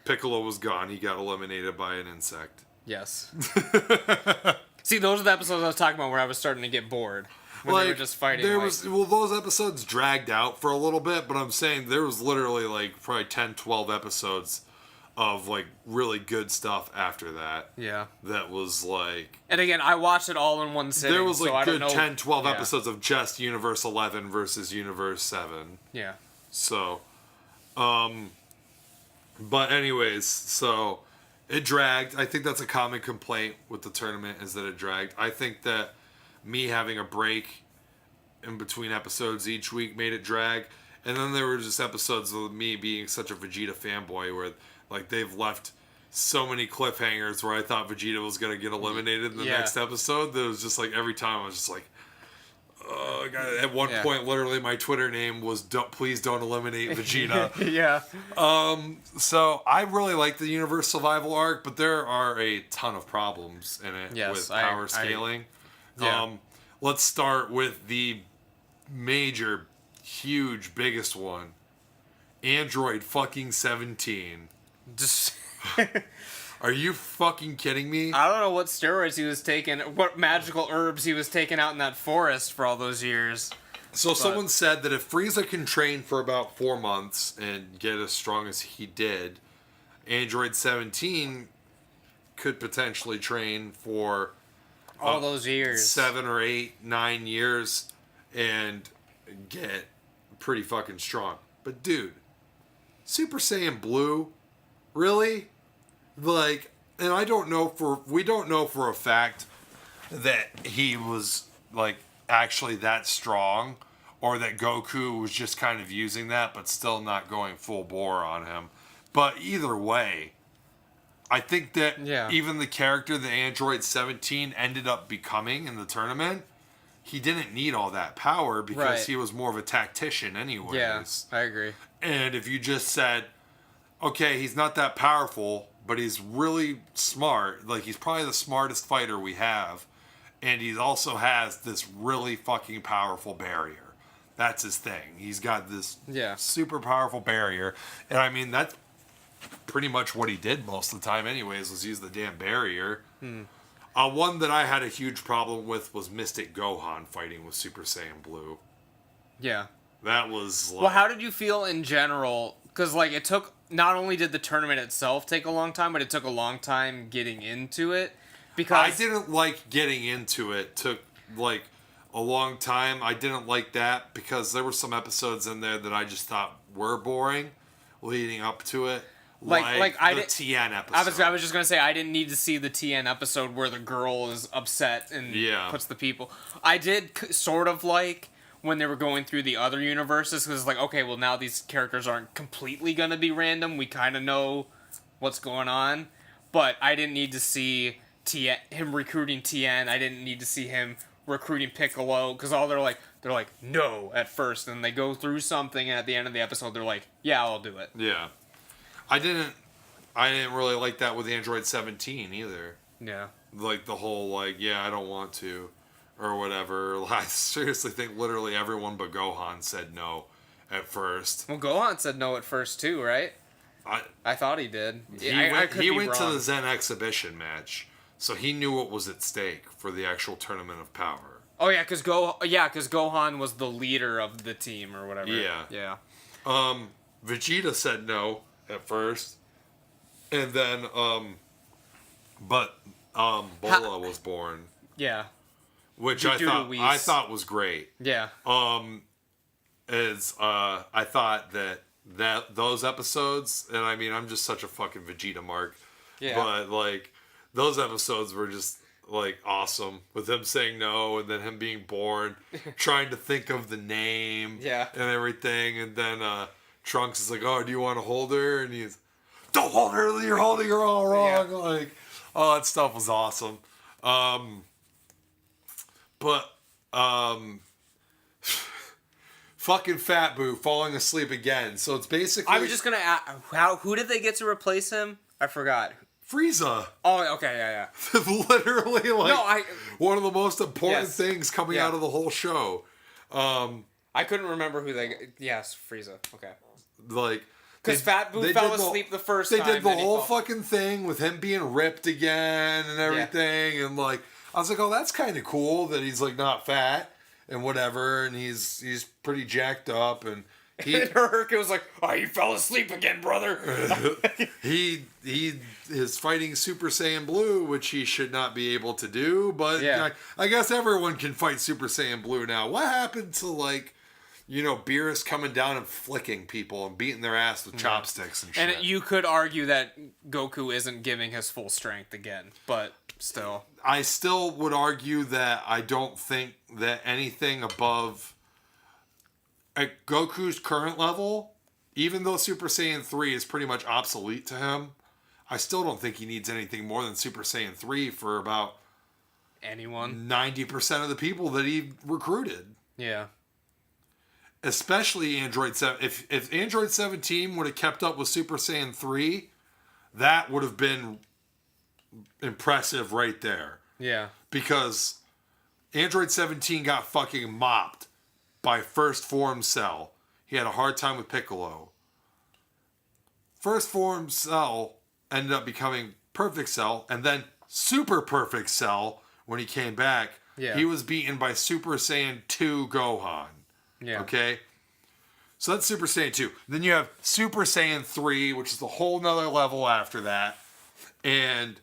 Piccolo was gone. He got eliminated by an insect. Yes. See, those are the episodes I was talking about where I was starting to get bored. When they were just fighting. Those episodes dragged out for a little bit, but I'm saying there was literally like probably 10, 12 episodes of like really good stuff after that. Yeah. That was like... And again, I watched it all in one sitting. There was like good 10, 12 yeah. episodes of just Universe 11 versus Universe 7. Yeah. So, but anyways, so it dragged. I think that's a common complaint with the tournament is that it dragged. I think that me having a break in between episodes each week made it drag. And then there were just episodes of me being such a Vegeta fanboy where like they've left so many cliffhangers where I thought Vegeta was going to get eliminated in the next episode. That was just like every time I was just like, oh God. At one point, literally my Twitter name was please don't eliminate Vegeta. Yeah. So I really like the Universe Survival arc, but there are a ton of problems in it with power scaling. Yeah. Let's start with the major, huge, biggest one. Android fucking 17. Just Are you fucking kidding me? I don't know what steroids he was taking, what magical herbs he was taking out in that forest for all those years. So someone said that if Frieza can train for about 4 months and get as strong as he did, Android 17 could potentially train for all those years, 7 or 8, 9 years, and get pretty fucking strong. But dude, Super Saiyan Blue, really? Like, and we don't know for a fact that he was like actually that strong, or that Goku was just kind of using that but still not going full bore on him. But either way, I think that even the character that Android 17 ended up becoming in the tournament, he didn't need all that power because he was more of a tactician anyways. Yeah, I agree. And if you just said, okay, he's not that powerful, but he's really smart, like he's probably the smartest fighter we have, and he also has this really fucking powerful barrier. That's his thing. He's got this super powerful barrier. And I mean, that's pretty much what he did most of the time anyways, was use the damn barrier. One that I had a huge problem with was Mystic Gohan fighting with Super Saiyan Blue. Yeah. That was like... Well, how did you feel in general? Because, like, it took... Not only did the tournament itself take a long time, but it took a long time getting into it. Because... I didn't like getting into it. It took, like, a long time. I didn't like that because there were some episodes in there that I just thought were boring leading up to it. Like the TN episode. I was just gonna say I didn't need to see the TN episode where the girl is upset and puts the people. I did sort of like when they were going through the other universes, because it's like, okay, well now these characters aren't completely gonna be random. We kind of know what's going on, but I didn't need to see him recruiting TN. I didn't need to see him recruiting Piccolo, because all they're like no at first, and they go through something, and at the end of the episode they're like, yeah, I'll do it. Yeah. I didn't really like that with Android 17 either. Yeah. Like the whole, like, yeah, I don't want to, or whatever. I seriously think literally everyone but Gohan said no at first. Well, Gohan said no at first too, right? I thought he did. He went to the Zen exhibition match, so he knew what was at stake for the actual Tournament of Power. Oh yeah, because Gohan was the leader of the team or whatever. Yeah. Yeah. Vegeta said no at first, and then Bola was born. Yeah. Which I thought was great. Yeah. I thought that those episodes, and I mean, I'm just such a fucking Vegeta mark. Yeah. But like those episodes were just like awesome, with him saying no and then him being born, trying to think of the name and everything, and then Trunks is like, oh, do you want to hold her? And he's, don't hold her, you're holding her all wrong. Yeah. Like, all that stuff was awesome. Fucking Fat Boo falling asleep again. So it's basically... I was just going to ask, who did they get to replace him? I forgot. Frieza. Oh, okay, yeah. Literally, like, one of the most important things coming out of the whole show. I couldn't remember who they... Yes, Frieza. Okay. Like... Because Fat Boo fell asleep the first time. They did the whole fucking thing with him being ripped again and everything. And, like, I was like, oh, that's kind of cool that he's, like, not fat and whatever. And he's pretty jacked up. And he... And Herc was like, oh, you fell asleep again, brother. He is fighting Super Saiyan Blue, which he should not be able to do. But I guess everyone can fight Super Saiyan Blue now. What happened to, like... You know, Beerus coming down and flicking people and beating their ass with chopsticks and shit. And you could argue that Goku isn't giving his full strength again, but still. I still would argue that I don't think that anything above... At Goku's current level, even though Super Saiyan 3 is pretty much obsolete to him, I still don't think he needs anything more than Super Saiyan 3 for about... Anyone? 90% of the people that he recruited. Yeah. Especially Android 7. If Android 17 would have kept up with Super Saiyan 3, that would have been impressive right there. Yeah. Because Android 17 got fucking mopped by first form Cell. He had a hard time with Piccolo. First form Cell ended up becoming Perfect Cell, and then Super Perfect Cell when he came back. Yeah. He was beaten by Super Saiyan 2 Gohan. Yeah. Okay? So that's Super Saiyan 2. Then you have Super Saiyan 3, which is a whole nother level after that. And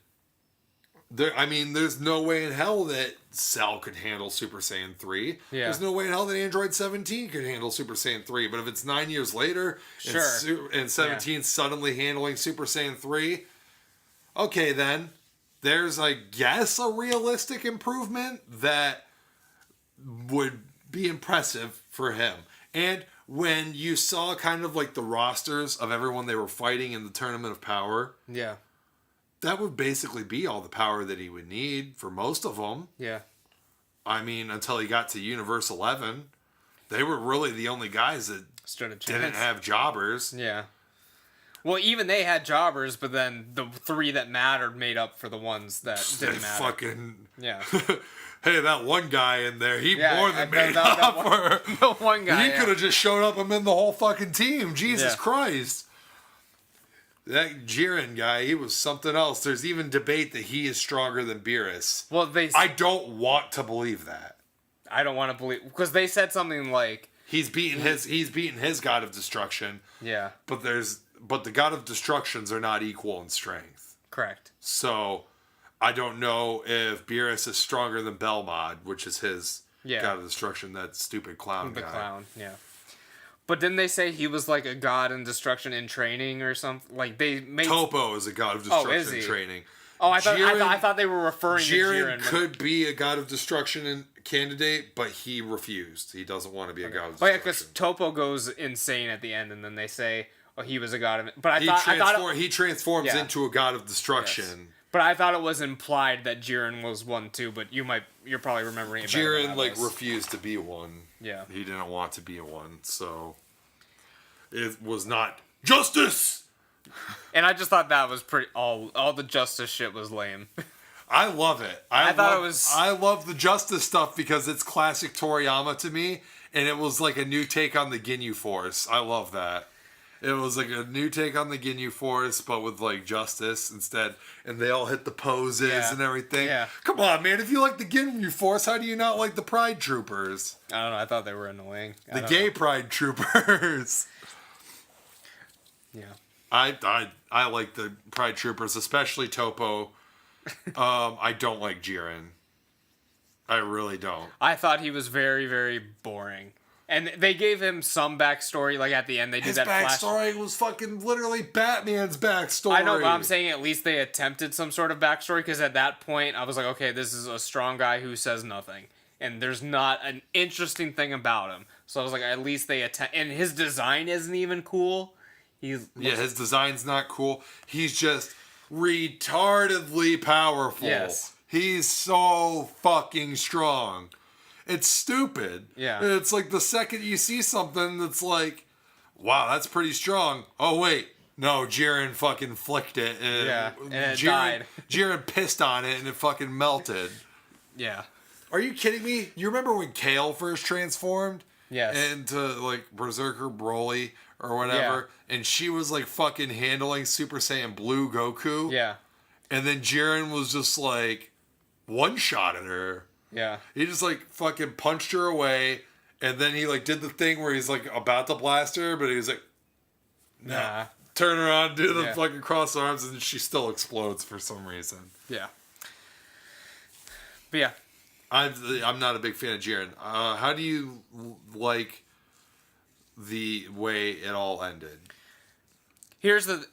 there's no way in hell that Cell could handle Super Saiyan 3. Yeah. There's no way in hell that Android 17 could handle Super Saiyan 3. But if it's 9 years later and 17's suddenly handling Super Saiyan 3, okay then. There's, I guess, a realistic improvement that would be impressive for him. And when you saw kind of like the rosters of everyone they were fighting in the Tournament of Power, Yeah. that would basically be all the power that he would need for most of them. Yeah. I mean, until he got to Universe 11, they were really the only guys that Stood a chance. didn't have jobbers. Yeah. Well, even they had jobbers, but then the 3 that mattered made up for the ones that didn't matter. Fucking... Yeah. Hey, that one guy in there, he Yeah, more than made up for... The one guy, He could have just showed up and been the whole fucking team. Jesus Yeah. Christ. That Jiren guy, he was something else. There's even debate that he is stronger than Beerus. Well, I don't want to believe that. I don't want to believe... Because they said something like... He's beaten his God of Destruction. Yeah. But the God of Destructions are not equal in strength. Correct. So I don't know if Beerus is stronger than Belmod, which is his God of Destruction, that stupid clown guy. The clown, yeah. But didn't they say he was like a god in destruction in training or something? Like they made Topo is a God of Destruction is he? in training. Oh, I thought they were referring to Jiren. Could be a God of Destruction in candidate, but he refused. He doesn't want to be a God of Oh yeah, Destruction. because Topo goes insane at the end, and then they say, "Oh, he was a god of." But he transforms Yeah. into a God of Destruction. Yes. But I thought it was implied that Jiren was one too. But you're probably remembering it better than I Jiren was. refused to be one. Yeah. He didn't want to be one, so it was not justice. And I just thought that was pretty. All the justice shit was lame. I love it. I thought it was. I love the justice stuff because it's classic Toriyama to me, and it was like a new take on the Ginyu Force. I love that. It was like a new take on the Ginyu Force, but with like justice instead, and they all hit the poses and everything. Yeah. Come on, man! If you like the Ginyu Force, how do you not like the Pride Troopers? I don't know. I thought they were annoying. The gay Pride Troopers. Yeah. I like the Pride Troopers, especially Topo. I don't like Jiren. I really don't. I thought he was very, very boring. And they gave him some backstory, like at the end they did His that backstory was fucking literally Batman's backstory. I know, but I'm saying at least they attempted some sort of backstory, because at that point I was like, okay, this is a strong guy who says nothing. And there's not an interesting thing about him. So I was like, at least they attempt. And his design isn't even cool. His design's not cool. He's just retardedly powerful. Yes. He's so fucking strong. It's stupid. Yeah. It's like the second you see something that's like, wow, that's pretty strong. Oh, wait. No, Jiren fucking flicked it. And it died. Jiren pissed on it and it fucking melted. Yeah. Are you kidding me? You remember when Kale first transformed? Yes. Into like Berserker Broly or whatever, and she was like fucking handling Super Saiyan Blue Goku. Yeah. And then Jiren was just like one-shotted her. Yeah. He just like fucking punched her away, and then he like did the thing where he's like about to blast her, but he was like, nah. Turn around, do the fucking cross arms, and she still explodes for some reason. Yeah. But yeah. I'm not a big fan of Jiren. How do you like the way it all ended?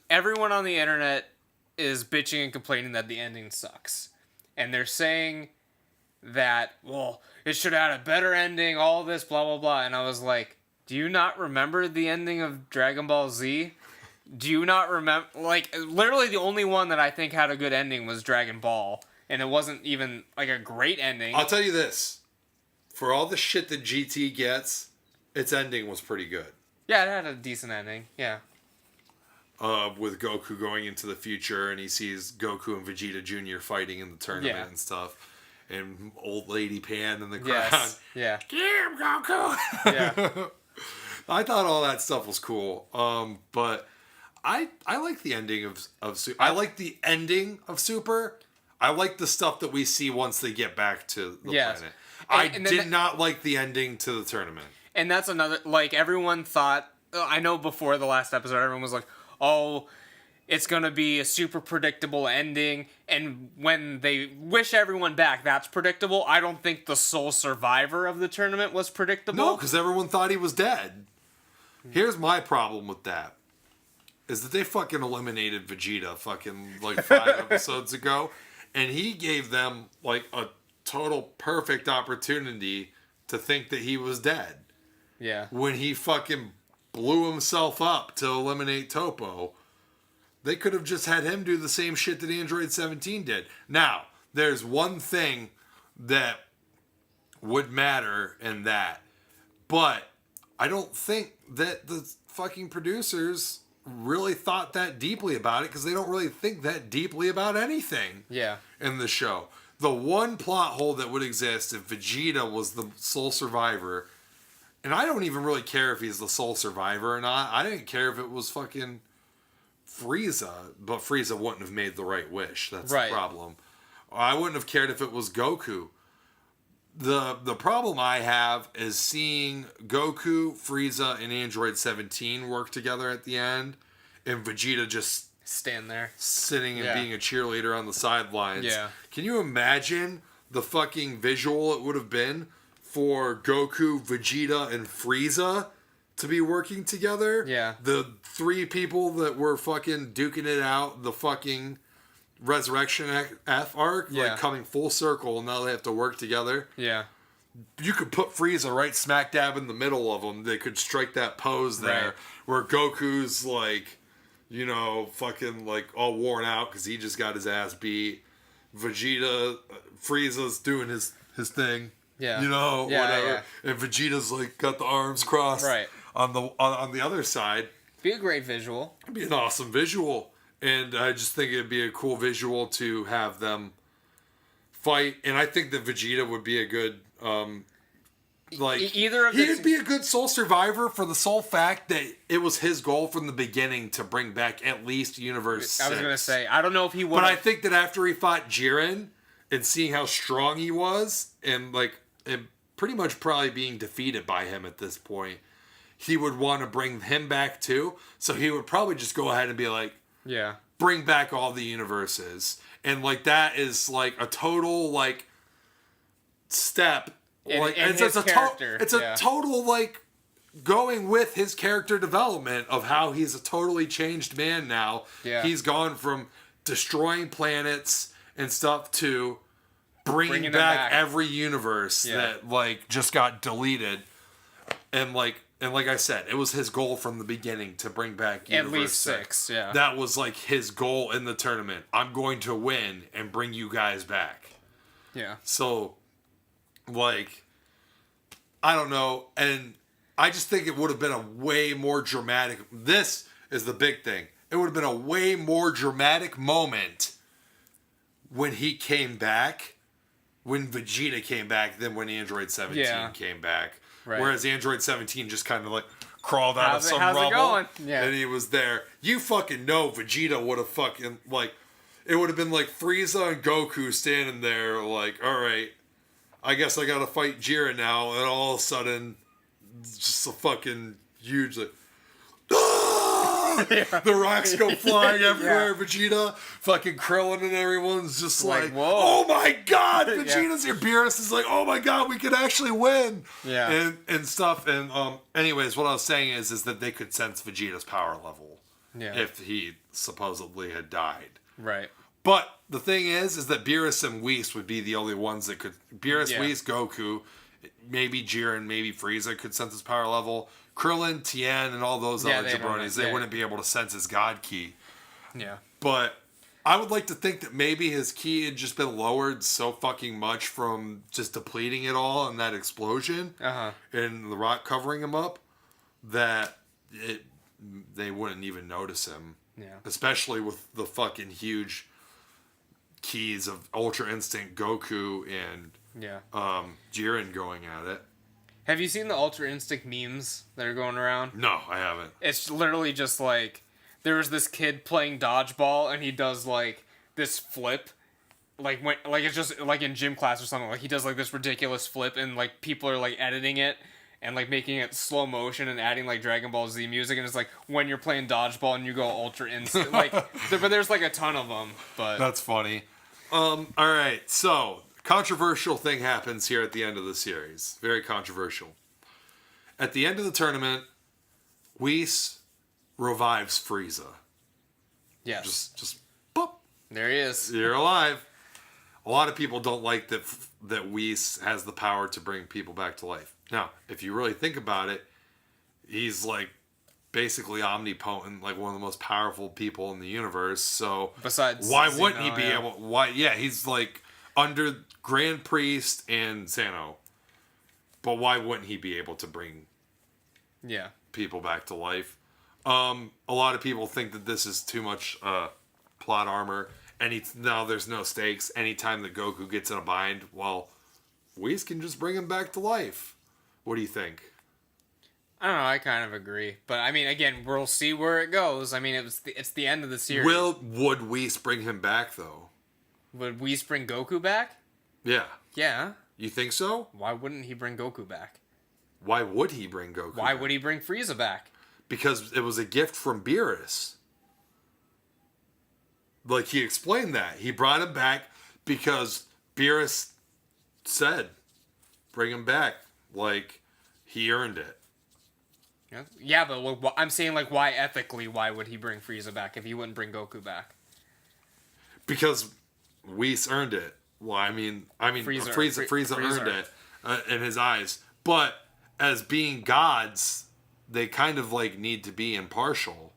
Everyone on the internet is bitching and complaining that the ending sucks. And they're saying that, well, it should have had a better ending, all this, blah, blah, blah. And I was like, do you not remember the ending of Dragon Ball Z? Do you not remember? Like, literally the only one that I think had a good ending was Dragon Ball. And it wasn't even, like, a great ending. I'll tell you this. For all the shit that GT gets, its ending was pretty good. Yeah, it had a decent ending. Yeah. With Goku going into the future, and he sees Goku and Vegeta Jr. fighting in the tournament and stuff. and old lady Pan in the crowd. Yes. Yeah. Yeah, Goku. Yeah. I thought all that stuff was cool. But I like the ending of Super. I like the ending of Super. I like the stuff that we see once they get back to the planet. I did not like the ending to the tournament. And that's another, like, everyone thought, I know before the last episode, everyone was like, oh, it's going to be a super predictable ending. And when they wish everyone back, that's predictable. I don't think the sole survivor of the tournament was predictable. No, because everyone thought he was dead. Here's my problem with that. Is that they fucking eliminated Vegeta fucking like 5 episodes ago. And he gave them like a total perfect opportunity to think that he was dead. Yeah. When he fucking blew himself up to eliminate Topo, they could have just had him do the same shit that Android 17 did. Now, there's one thing that would matter in that, but I don't think that the fucking producers really thought that deeply about it, because they don't really think that deeply about anything in the show. The one plot hole that would exist if Vegeta was the sole survivor, and I don't even really care if he's the sole survivor or not. I didn't care if it was fucking Frieza, but Frieza wouldn't have made the right wish. That's the problem. I wouldn't have cared if it was Goku. The problem I have is seeing Goku, Frieza, and Android 17 work together at the end, and Vegeta just stand there, sitting and being a cheerleader on the sidelines. Yeah. Can you imagine the fucking visual it would have been for Goku, Vegeta, and Frieza to be working together? Yeah. The 3 people that were fucking duking it out, the fucking Resurrection F arc, like coming full circle, and now they have to work together. Yeah. You could put Frieza right smack dab in the middle of them. They could strike that pose there where Goku's like, you know, fucking like all worn out because he just got his ass beat. Vegeta, Frieza's doing his thing. Yeah. You know, whatever. Yeah. And Vegeta's like got the arms crossed. Right. On the other side. Be a great visual. It'd be an awesome visual. And I just think it'd be a cool visual to have them fight. And I think that Vegeta would be a good, either of he'd be a good sole survivor for the sole fact that it was his goal from the beginning to bring back at least Universe 6. I was going to say, I don't know if he would. But I think that after he fought Jiren and seeing how strong he was and pretty much probably being defeated by him at this point, he would want to bring him back too. So he would probably just go ahead and be like, bring back all the universes. And like that is like a total like step. It's a total like going with his character development of how he's a totally changed man now. Yeah. He's gone from destroying planets and stuff to bringing back every universe that like just got deleted. And like I said, it was his goal from the beginning to bring back Universe at least 6. Yeah, that was like his goal in the tournament. I'm going to win and bring you guys back. Yeah. So, like, I don't know, and I just think it would have been a way more dramatic. This is the big thing. It would have been a way more dramatic moment when he came back, when Vegeta came back, than when Android 17 came back. Right. Whereas Android 17 just kind of like crawled out of some rubble and he was there. You fucking know Vegeta would have fucking like, it would have been like Frieza and Goku standing there like, all right, I guess I gotta fight Jiren now. And all of a sudden, just a fucking huge like, the rocks go flying everywhere. Vegeta, fucking Krillin, and everyone's just like, whoa. Oh my god, Vegeta's here. Beerus is like, oh my god, we could actually win. Yeah. And stuff. And anyways, what I was saying is that they could sense Vegeta's power level if he supposedly had died. Right. But the thing is that Beerus and Whis would be the only ones that could. Beerus, Whis, Goku, maybe Jiren, maybe Frieza could sense his power level. Krillin, Tien, and all those other jabronis, they wouldn't be able to sense his God Ki. Yeah. But I would like to think that maybe his ki had just been lowered so fucking much from just depleting it all in that explosion and the rock covering him up that they wouldn't even notice him. Yeah. Especially with the fucking huge keys of Ultra Instinct Goku and Yeah. Jiren going at it. Have you seen the Ultra Instinct memes that are going around? No, I haven't. It's literally just like there was this kid playing dodgeball and he does like this flip, like when like it's just like in gym class or something. Like he does like this ridiculous flip and like people are like editing it and like making it slow motion and adding like Dragon Ball Z music, and it's like when you're playing dodgeball and you go Ultra Instinct. Like, but there's like a ton of them. But That's funny. All right, so controversial thing happens here at the end of the series. Very controversial. At the end of the tournament, Whis revives Frieza. yes, Just boop, there he is. you're alive. A lot of people don't like that Whis has the power to bring people back to life. Now, if you really think about it, he's like basically omnipotent, like one of the most powerful people in the universe. So Besides why Zeno, wouldn't he be yeah. able? Why? Yeah, he's like under Grand Priest and Zeno. But why wouldn't he be able to bring Yeah. people back to life? A lot of people think that this is too much plot armor. Now there's no stakes. Anytime that Goku gets in a bind, well, Whis can just bring him back to life. What do you think? I don't know. I kind of agree, but I mean, again, we'll see where it goes. I mean, it's the end of the series. Would Whis bring him back though? Would Whis bring Goku back? Yeah. Yeah. You think so? Why wouldn't he bring Goku back? Why would he bring Goku Why back? would he bring Frieza back? Because it was a gift from Beerus. Like, he explained that. He brought him back because Beerus said, bring him back. Like, he earned it. Yeah, but I'm saying, like, why ethically, why would he bring Frieza back if he wouldn't bring Goku back? Because Whis earned it. Well, I mean, Frieza earned it in his eyes. But as being gods, they kind of like need to be impartial.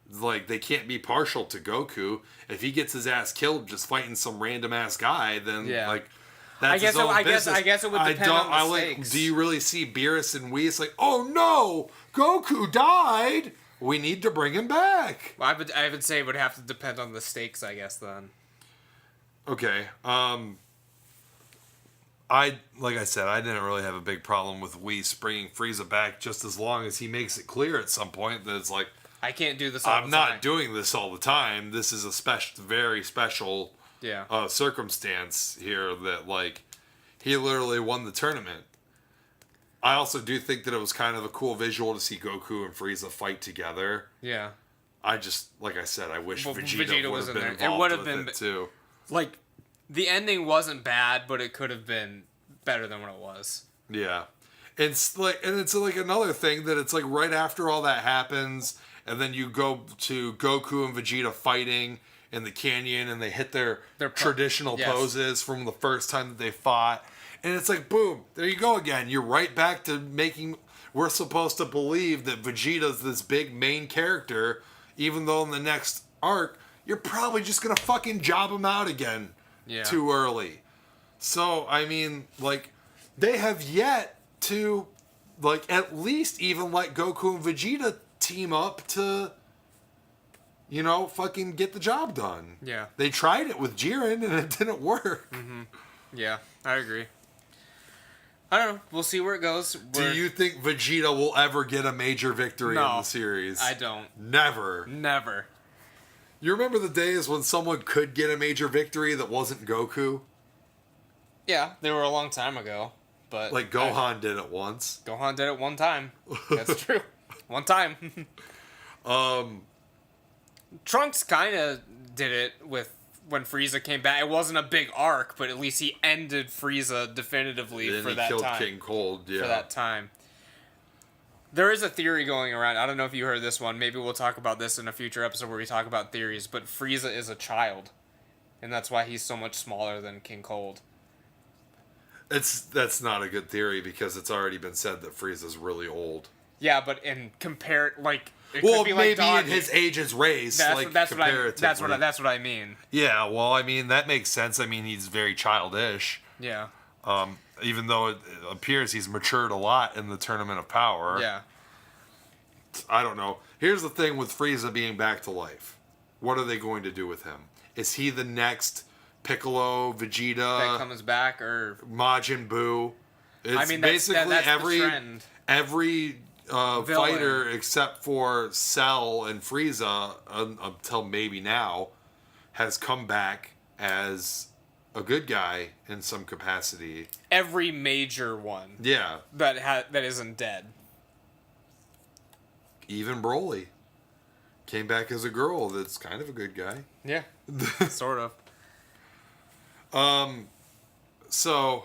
Like, they can't be partial to Goku. If he gets his ass killed just fighting some random ass guy, then like that's his own business. I guess it would depend on the stakes. Do you really see Beerus and Whis like, oh no, Goku died? We need to bring him back. I would say it would have to depend on the stakes, I guess, then. Okay. Like I said, I didn't really have a big problem with Whis bringing Frieza back, just as long as he makes it clear at some point that it's like, I can't do this all I'm the time. not doing this all the time. This is a very special circumstance here that, like, he literally won the tournament. I also do think that it was kind of a cool visual to see Goku and Frieza fight together. Yeah. I just, like I said, I wish Vegeta was would in have been there. It involved would have with been it too. Like, the ending wasn't bad, but it could have been better than what it was. Yeah. It's like another thing that it's like right after all that happens, and then you go to Goku and Vegeta fighting in the canyon, and they hit their traditional poses from the first time that they fought. And it's like, boom, there you go again. You're right back to making... We're supposed to believe that Vegeta's this big main character, even though in the next arc, you're probably just going to fucking job him out again too early. So, I mean, like, they have yet to, like, at least even let Goku and Vegeta team up to, you know, fucking get the job done. Yeah. They tried it with Jiren and it didn't work. Mm-hmm. Yeah, I agree. I don't know. We'll see where it goes. Do you think Vegeta will ever get a major victory in the series? I don't. Never. You remember the days when someone could get a major victory that wasn't Goku? Yeah, they were a long time ago. But like Gohan did it once. Gohan did it one time. That's true. One time. Trunks kind of did it with when Frieza came back. It wasn't a big arc, but at least he ended Frieza definitively for that time. He killed King Cold, yeah. For that time. There is a theory going around. I don't know if you heard this one. Maybe we'll talk about this in a future episode where we talk about theories. But Frieza is a child. And that's why he's so much smaller than King Cold. That's not a good theory because it's already been said that Frieza's really old. Yeah, but in compare, like... Well, maybe in his age is raised, comparatively. That's what I mean. Yeah, well, I mean, that makes sense. I mean, he's very childish. Yeah. Even though it appears he's matured a lot in the Tournament of Power. Yeah. I don't know. Here's the thing with Frieza being back to life. What are they going to do with him? Is he the next Piccolo, Vegeta, that comes back, or Majin Buu? It's I mean, that's every the trend. every fighter except for Cell and Frieza until maybe now has come back as a good guy in some capacity. Every major one. Yeah. That isn't dead. Even Broly came back as a girl that's kind of a good guy. Yeah. Sort of. So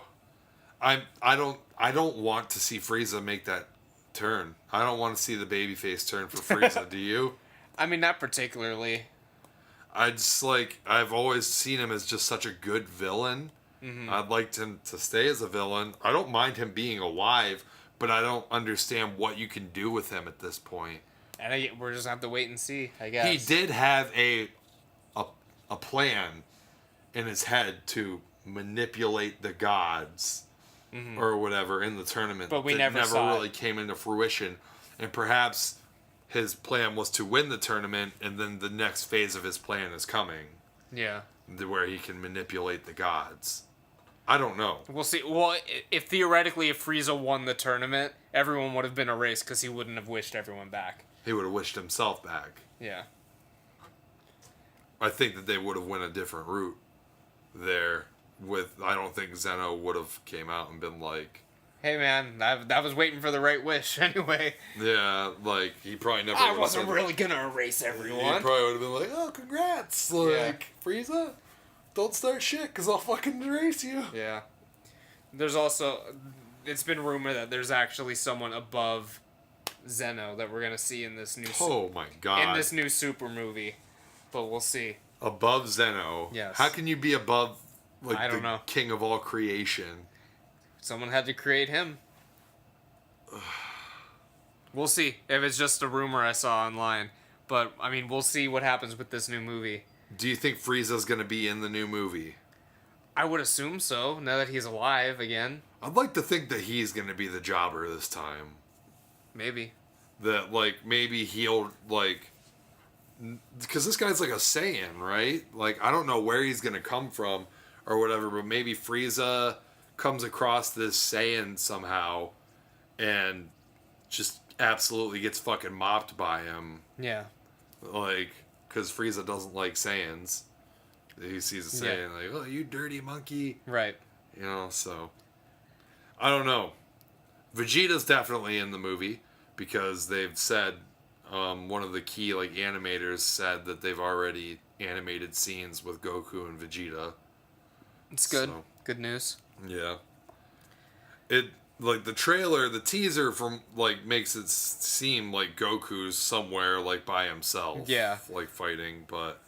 I don't want to see Frieza make that turn. I don't want to see the babyface turn for Frieza. Do you? I mean, not particularly. I've always seen him as just such a good villain. Mm-hmm. I'd like him to stay as a villain. I don't mind him being alive, but I don't understand what you can do with him at this point. And we're just gonna have to wait and see, I guess. He did have a plan in his head to manipulate the gods or whatever in the tournament, but we that never saw really came into fruition. And perhaps his plan was to win the tournament, and then the next phase of his plan is coming. Yeah. Where he can manipulate the gods. I don't know. We'll see. Well, if theoretically, if Frieza won the tournament, everyone would have been erased because he wouldn't have wished everyone back. He would have wished himself back. Yeah. I think that they would have went a different route there. I don't think Zeno would have came out and been like, "Hey man, I was waiting for the right wish anyway." Yeah, like he probably never. I wasn't really gonna erase everyone. He probably would have been like, "Oh, congrats, Frieza, don't start shit, because I'll fucking erase you." Yeah. There's also, it's been rumored that there's actually someone above Zeno that we're gonna see in this new. Oh my god! In this new Super movie, but we'll see. Above Zeno. Yes. How can you be above I don't know. king of all creation? Someone had to create him. We'll see if it's just a rumor I saw online. But, I mean, we'll see what happens with this new movie. Do you think Frieza's going to be in the new movie? I would assume so, now that he's alive again. I'd like to think that he's going to be the jobber this time. Maybe. That, maybe he'll, because this guy's like a Saiyan, right? I don't know where he's going to come from or whatever, but maybe Frieza comes across this Saiyan somehow and just absolutely gets fucking mopped by him. Yeah. Because Frieza doesn't like Saiyans. He sees a Saiyan oh, you dirty monkey. Right. So. I don't know. Vegeta's definitely in the movie because they've said, one of the key, animators said that they've already animated scenes with Goku and Vegeta. It's good. So, good news. Yeah. It the trailer, the teaser from makes it seem like Goku's somewhere by himself. Yeah. Fighting, but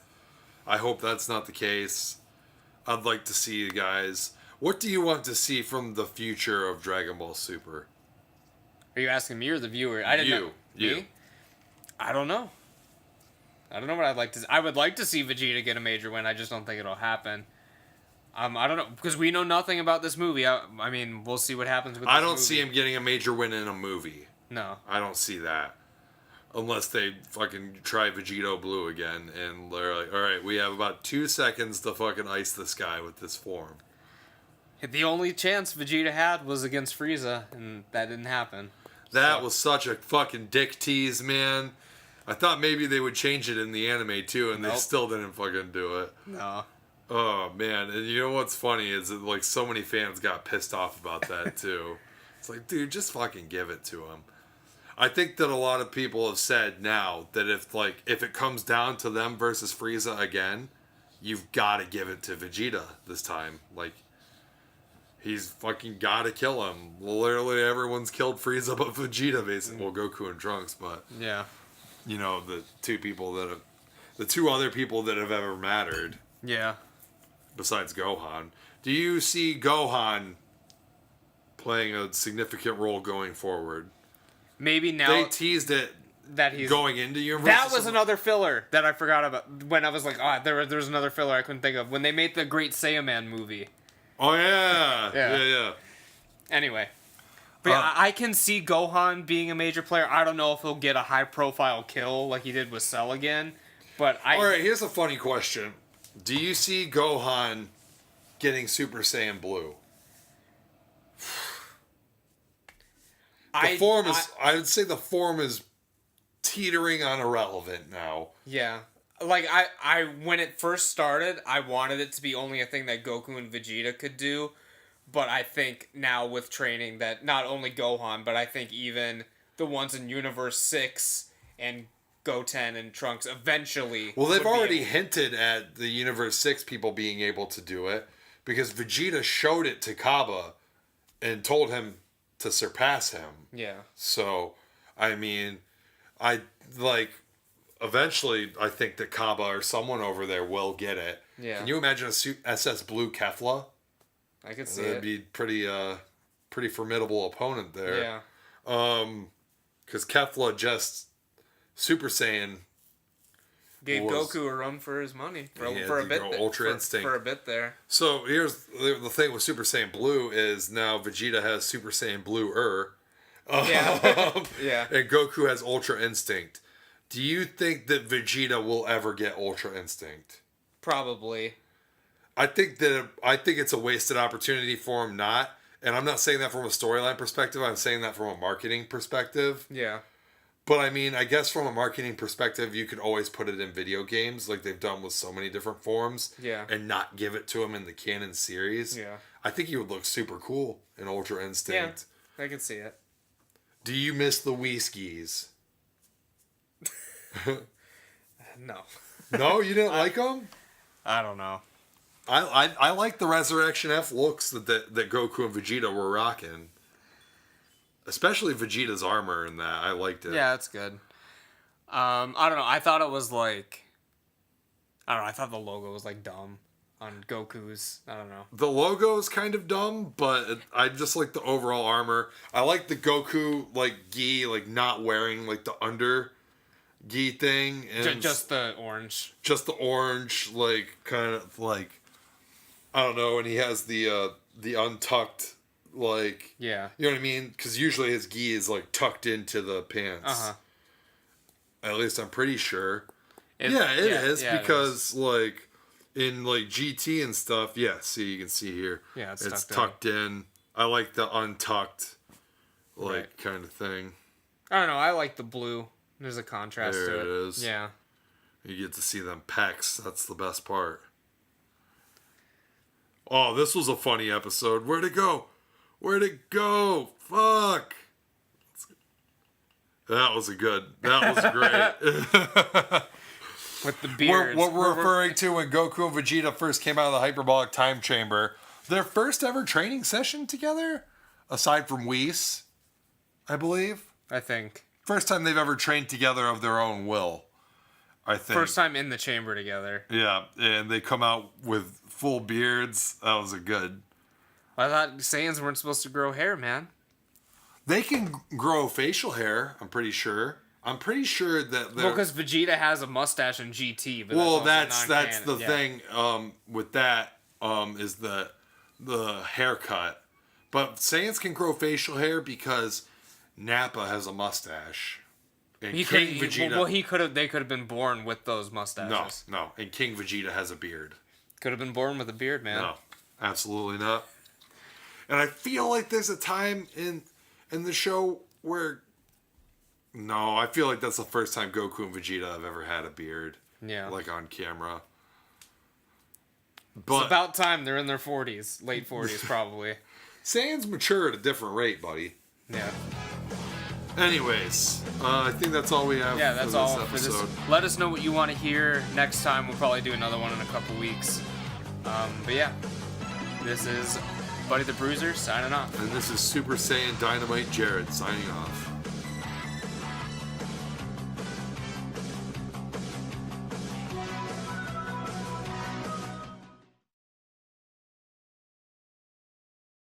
I hope that's not the case. I'd like to see you guys. What do you want to see from the future of Dragon Ball Super? Are you asking me or the viewer? I didn't know. You. Me? I don't know. I don't know what I'd like to see. I would like to see Vegeta get a major win. I just don't think it'll happen. I don't know, because we know nothing about this movie. I mean, we'll see what happens with this I don't movie. see him getting a major win in a movie. No. I don't see that. Unless they fucking try Vegito Blue again, and they're like, alright, we have about 2 seconds to fucking ice this guy with this form. The only chance Vegeta had was against Frieza, and that didn't happen. That was such a fucking dick tease, man. I thought maybe they would change it in the anime, too, and they still didn't fucking do it. No. Oh, man. And you know what's funny is that, so many fans got pissed off about that, too. It's dude, just fucking give it to him. I think that a lot of people have said now that if it comes down to them versus Frieza again, you've got to give it to Vegeta this time. He's fucking got to kill him. Literally everyone's killed Frieza but Vegeta, basically. Well, Goku and Trunks, but... Yeah. The two other people that have ever mattered. Yeah. Besides Gohan. Do you see Gohan playing a significant role going forward? Maybe now... They teased it that he's going into Universe. That was another filler that I forgot about. When I was like, there was another filler I couldn't think of. When they made the Great Saiyaman movie. Oh, yeah. Yeah. Anyway. But yeah, I can see Gohan being a major player. I don't know if he'll get a high-profile kill like he did with Cell again. But Alright, here's a funny question. Do you see Gohan getting Super Saiyan Blue? I would say the form is teetering on irrelevant now. Yeah. Like, I when it first started, I wanted it to be only a thing that Goku and Vegeta could do. But I think now with training that not only Gohan, but I think even the ones in Universe 6 and Goten and Trunks eventually... Well, they've already hinted at the Universe 6 people being able to do it. Because Vegeta showed it to Kaba and told him to surpass him. Yeah. So, I mean, eventually, I think that Kaba or someone over there will get it. Yeah. Can you imagine a SS Blue Kefla? I could see That'd be pretty formidable opponent there. Yeah. Because Kefla just Super Saiyan gave Goku a run for his money for a bit. Ultra Instinct for a bit there. So here's the thing with Super Saiyan Blue is now Vegeta has Super Saiyan Blue Yeah. Yeah. And Goku has Ultra Instinct. Do you think that Vegeta will ever get Ultra Instinct? Probably. I think it's a wasted opportunity for him not. And I'm not saying that from a storyline perspective. I'm saying that from a marketing perspective. Yeah. But I mean, I guess from a marketing perspective, you could always put it in video games like they've done with so many different forms. Yeah. And not give it to him in the canon series. Yeah. I think he would look super cool in Ultra Instinct. Yeah, I can see it. Do you miss the Whiskies? No. No, you didn't like them? I don't know. I like the Resurrection F looks that Goku and Vegeta were rocking. Especially Vegeta's armor in that. I liked it. Yeah, that's good. I don't know. I thought it was like... I don't know. I thought the logo was like dumb on Goku's. I don't know. The logo is kind of dumb, but I just like the overall armor. I like the Goku gi not wearing the under gi thing and just the orange. Just the orange kind of I don't know, and he has the untucked yeah. You know what I mean? Because usually his gi is tucked into the pants. Uh-huh. At least I'm pretty sure. It is because in GT and stuff. Yeah, see, you can see here. Yeah, it's tucked in. I like the untucked kind of thing. I don't know. I like the blue. There's a contrast to it. There it is. Yeah. You get to see them pecs. That's the best part. Oh, this was a funny episode. Where'd it go? Where'd it go? Fuck. That was great. With the beards. What we're referring to when Goku and Vegeta first came out of the hyperbolic time chamber, their first ever training session together, aside from Whis, I believe. I think. First time they've ever trained together of their own will, I think. First time in the chamber together. Yeah, and they come out with full beards. That was a good. I thought Saiyans weren't supposed to grow hair, man. They can grow facial hair, I'm pretty sure. I'm pretty sure that they're... Well, because Vegeta has a mustache in GT, but that's the thing with that is the haircut. But Saiyans can grow facial hair because Nappa has a mustache. And They could have been born with those mustaches. No. And King Vegeta has a beard. Could have been born with a beard, man. No, absolutely not. And I feel like there's a time in the show where... No, I feel like that's the first time Goku and Vegeta have ever had a beard. Yeah. On camera. But it's about time they're in their 40s. Late 40s, probably. Saiyans mature at a different rate, buddy. Yeah. Anyways, I think that's all we have for this episode. For this. Let us know what you want to hear next time. We'll probably do another one in a couple weeks. But yeah, this is Buddy the Bruiser signing off. And this is Super Saiyan Dynamite Jared signing off.